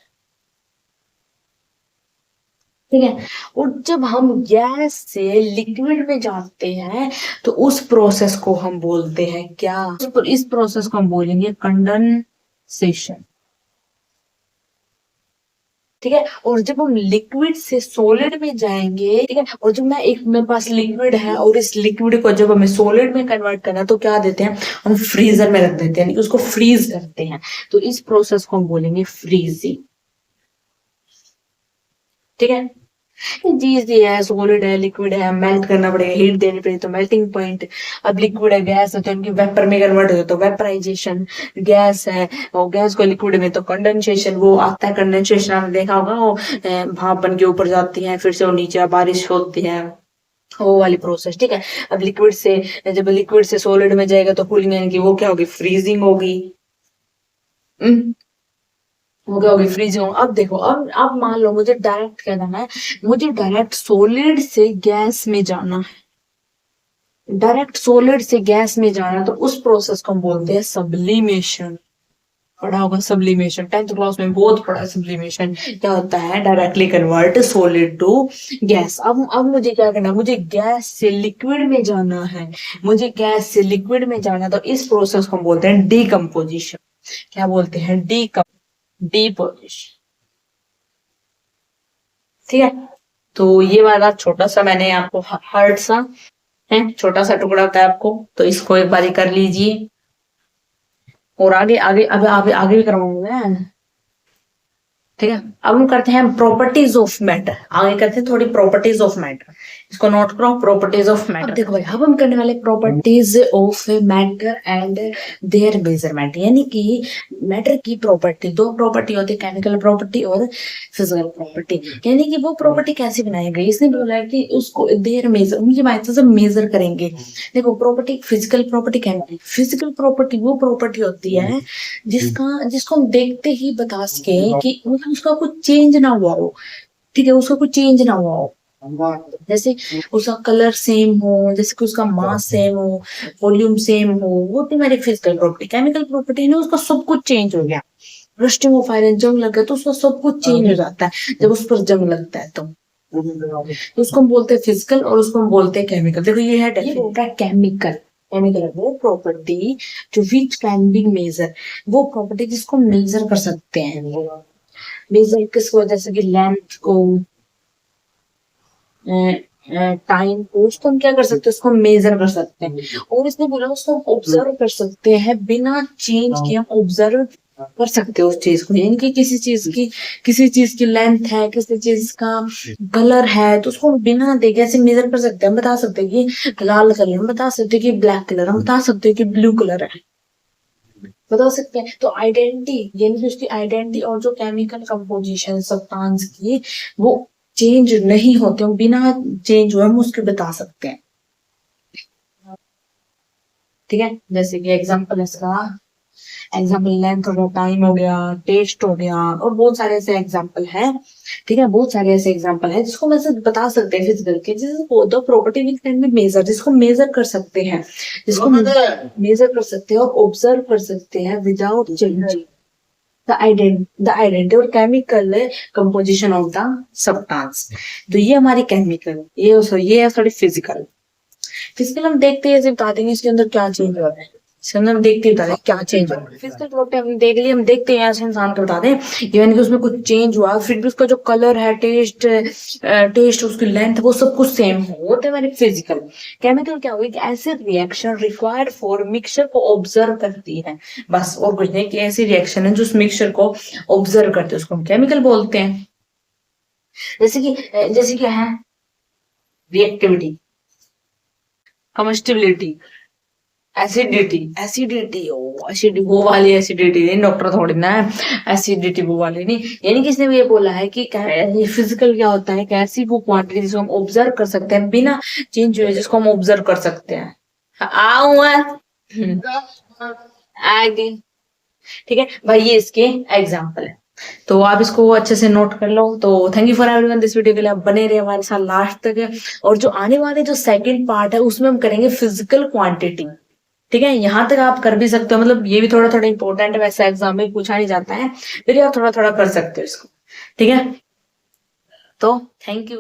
ठीक है। और जब हम गैस से लिक्विड में जाते हैं तो उस प्रोसेस को हम बोलते हैं क्या, इस प्रोसेस को हम बोलेंगे कंडेंसेशन। ठीक है। और जब हम लिक्विड से सॉलिड में जाएंगे, ठीक है, और जब मेरे पास लिक्विड है और इस लिक्विड को जब हमें सॉलिड में कन्वर्ट करना है तो क्या देते हैं, हम फ्रीजर में रख देते हैं, यानी कि उसको फ्रीज करते हैं। तो इस प्रोसेस को हम बोलेंगे फ्रीजिंग। ठीक है। चीज ये है, सॉलिड है, लिक्विड है, मेल्ट करना पड़ेगा, हीट देनी पड़ेगी तो मेल्टिंग पॉइंट। अब लिक्विड है, गैस है तो इनकी वेपर में कन्वर्ट हो तो वेपराइजेशन। गैस है और गैस को लिक्विड में तो कंडेंसेशन, वो आता है कंडेंसेशन, आपने देखा होगा वो भाप बन के ऊपर जाती है फिर से वो नीचे बारिश होती है, वो वाली प्रोसेस। ठीक है। अब लिक्विड से, जब लिक्विड से सॉलिड में जाएगा तो कूलिंग, यानी कि वो क्या होगी, फ्रीजिंग होगी। हो गया, होगी फ्रीजिंग। अब देखो, अब मान लो मुझे डायरेक्ट क्या जाना है, मुझे डायरेक्ट सॉलिड से गैस में जाना है, डायरेक्ट सॉलिड से गैस में जाना, तो उस प्रोसेस को हम बोलते हैं सब्लिमेशन। पढ़ा होगा सब्लिमेशन, 10th क्लास में बहुत पढ़ा सब्लिमेशन। क्या होता है, directly convert solid to gas. अब मुझे क्या करना है, मुझे गैस से लिक्विड में जाना है, मुझे गैस से लिक्विड में जाना है, तो इस प्रोसेस को हम बोलते हैं डीकम्पोजिशन। क्या बोलते हैं, डीपोजिशन। ठीक है। तो ये वाला छोटा सा मैंने आपको हार्ड सा है, छोटा सा टुकड़ा होता है आपको, तो इसको एक बारी कर लीजिए। और आगे आगे अब आगे भी करवाऊंगा मैं। ठीक है। अब हम करते हैं प्रॉपर्टीज ऑफ मैटर, आगे करते हैं थोड़ी प्रॉपर्टीज ऑफ मैटर। इसको नोट करो, प्रॉपर्टीज ऑफ मैटर। देखो भाई, अब हम करने वाले properties of matter and there measurement. यानी कि मैटर की प्रॉपर्टी, दो प्रॉपर्टी होती है, केमिकल प्रॉपर्टी और फिजिकल प्रॉपर्टी। यानी कि वो प्रॉपर्टी कैसे बनाई गई, इसने बोला है कि उसको देयर मेजर, उनकी मात्रा से मेजर करेंगे। देखो, property, physical property, chemical. Physical property वो प्रॉपर्टी होती है जिसको हम देखते ही बता सके कि मतलब उसका कुछ चेंज ना हुआ हो। ठीक है, उसका कुछ चेंज ना हुआ हो, जैसे उसका कलर सेम हो, जैसे कि उसका मास सेम हो, वॉल्यूम सेम हो, वो थी हमारी फिजिकल प्रॉपर्टी। केमिकल प्रॉपर्टी है, उसका सब कुछ चेंज हो गया। रस्टिंग ऑफ आयरन, जंग लग गया तो उसका सब कुछ चेंज हो जाता है जब उस पर जंग लगता है तो उसको हम बोलते हैं फिजिकल और उसको हम बोलते हैं केमिकल। देखो ये है, ये होता है केमिकल। केमिकल वो प्रॉपर्टी जो विच कैन बी मेजर, वो प्रॉपर्टी जिसको मेजर कर सकते हैं। मेजर किसको, जैसे कि लेंथ को, टाइम को, उसको हम क्या कर सकते हैं, उसको मेजर कर सकते हैं। और इसने बोला उसको हम ऑब्जर्व कर सकते हैं, बिना चेंज के हम ऑब्जर्व कर सकते हो उस चीज को। यानी कि किसी चीज की लेंथ है, किसी चीज का कलर है, तो उसको बिना देखे ऐसे मेजर कर सकते हैं। हम बता सकते हैं कि लाल कलर, हम बता सकते हैं कि ब्लैक कलर, हम बता सकते हैं कि ब्लू कलर है, बता सकते हैं। तो आइडेंटिटी, यानी कि उसकी आइडेंटिटी और जो केमिकल कंपोजिशन सब्सटेंस की, वो चेंज नहीं होते, वो बिना चेंज हुए हम उसके बता सकते हैं। ठीक है। जैसे कि एग्जांपल इसका, एग्जाम्पल लेंथ हो गया, टाइम हो गया, टेस्ट हो गया, और बहुत सारे ऐसे एग्जाम्पल हैं। ठीक है, बहुत सारे ऐसे एग्जाम्पल हैं जिसको वैसे बता सकते हैं फिजिकल के, जिसको the property which can be measure, जिसको मेजर कर सकते हैं, जिसको मेजर कर सकते हैं और ऑब्जर्व कर सकते हैं विदाउट चेंजिंग द आइडेंटिटी और chemical composition of the substance. तो ये हमारी केमिकल, ये है थोड़ी फिजिकल। फिजिकल हम देखते हैं, बता देंगे इसके अंदर क्या चेंज हो रहा है। हम देखते ही बता दें क्या चेंज हुआ। फिजिकल प्रॉपर्टी हमने देख ली, हम देखते हैं यहाँ से इंसान को बता दें यानी कि उसमें कुछ चेंज हुआ, फिर भी उसका जो कलर है, टेस्ट उसकी लेंथ, वो सब कुछ सेम हो, वो तो हमारे फिजिकल। केमिकल क्या हुआ कि ऐसे रिएक्शन रिक्वायर्ड फॉर मिक्सचर को ऑब्जर्व करती है, बस और कुछ नहीं, कि ऐसी रिएक्शन है जो उस मिक्सचर को ऑब्जर्व करते हैं, उसको हम केमिकल बोलते हैं। जैसे कि है रिएक्टिविटी, कम्बस्टिबिलिटी, एसिडिटी ओ एसिडिटी, वो वाली एसिडिटी नहीं, डॉक्टर थोड़ी ना है, एसिडिटी वो वाली नहीं। यानी किसने भी ये बोला है कि फिजिकल क्या होता है, कैसी वो क्वांटिटी जिसको हम ऑब्जर्व कर सकते हैं बिना चेंज हुए, जिसको हम ऑब्जर्व कर सकते हैं। आगे ठीक है भाई, ये इसके एग्जाम्पल है, तो आप इसको अच्छे से नोट कर लो। तो thank you for everyone, this video के लिए आप बने रहे हमारे साथ लास्ट तक। और जो आने वाले जो सेकंड पार्ट है उसमें हम करेंगे फिजिकल क्वांटिटी, ठीक है। यहाँ तक आप कर भी सकते हो, मतलब ये भी थोड़ा थोड़ा इंपॉर्टेंट है, वैसे एग्जाम में पूछा नहीं जाता है, फिर आप थोड़ा थोड़ा कर सकते हो इसको, ठीक है। तो थैंक यू।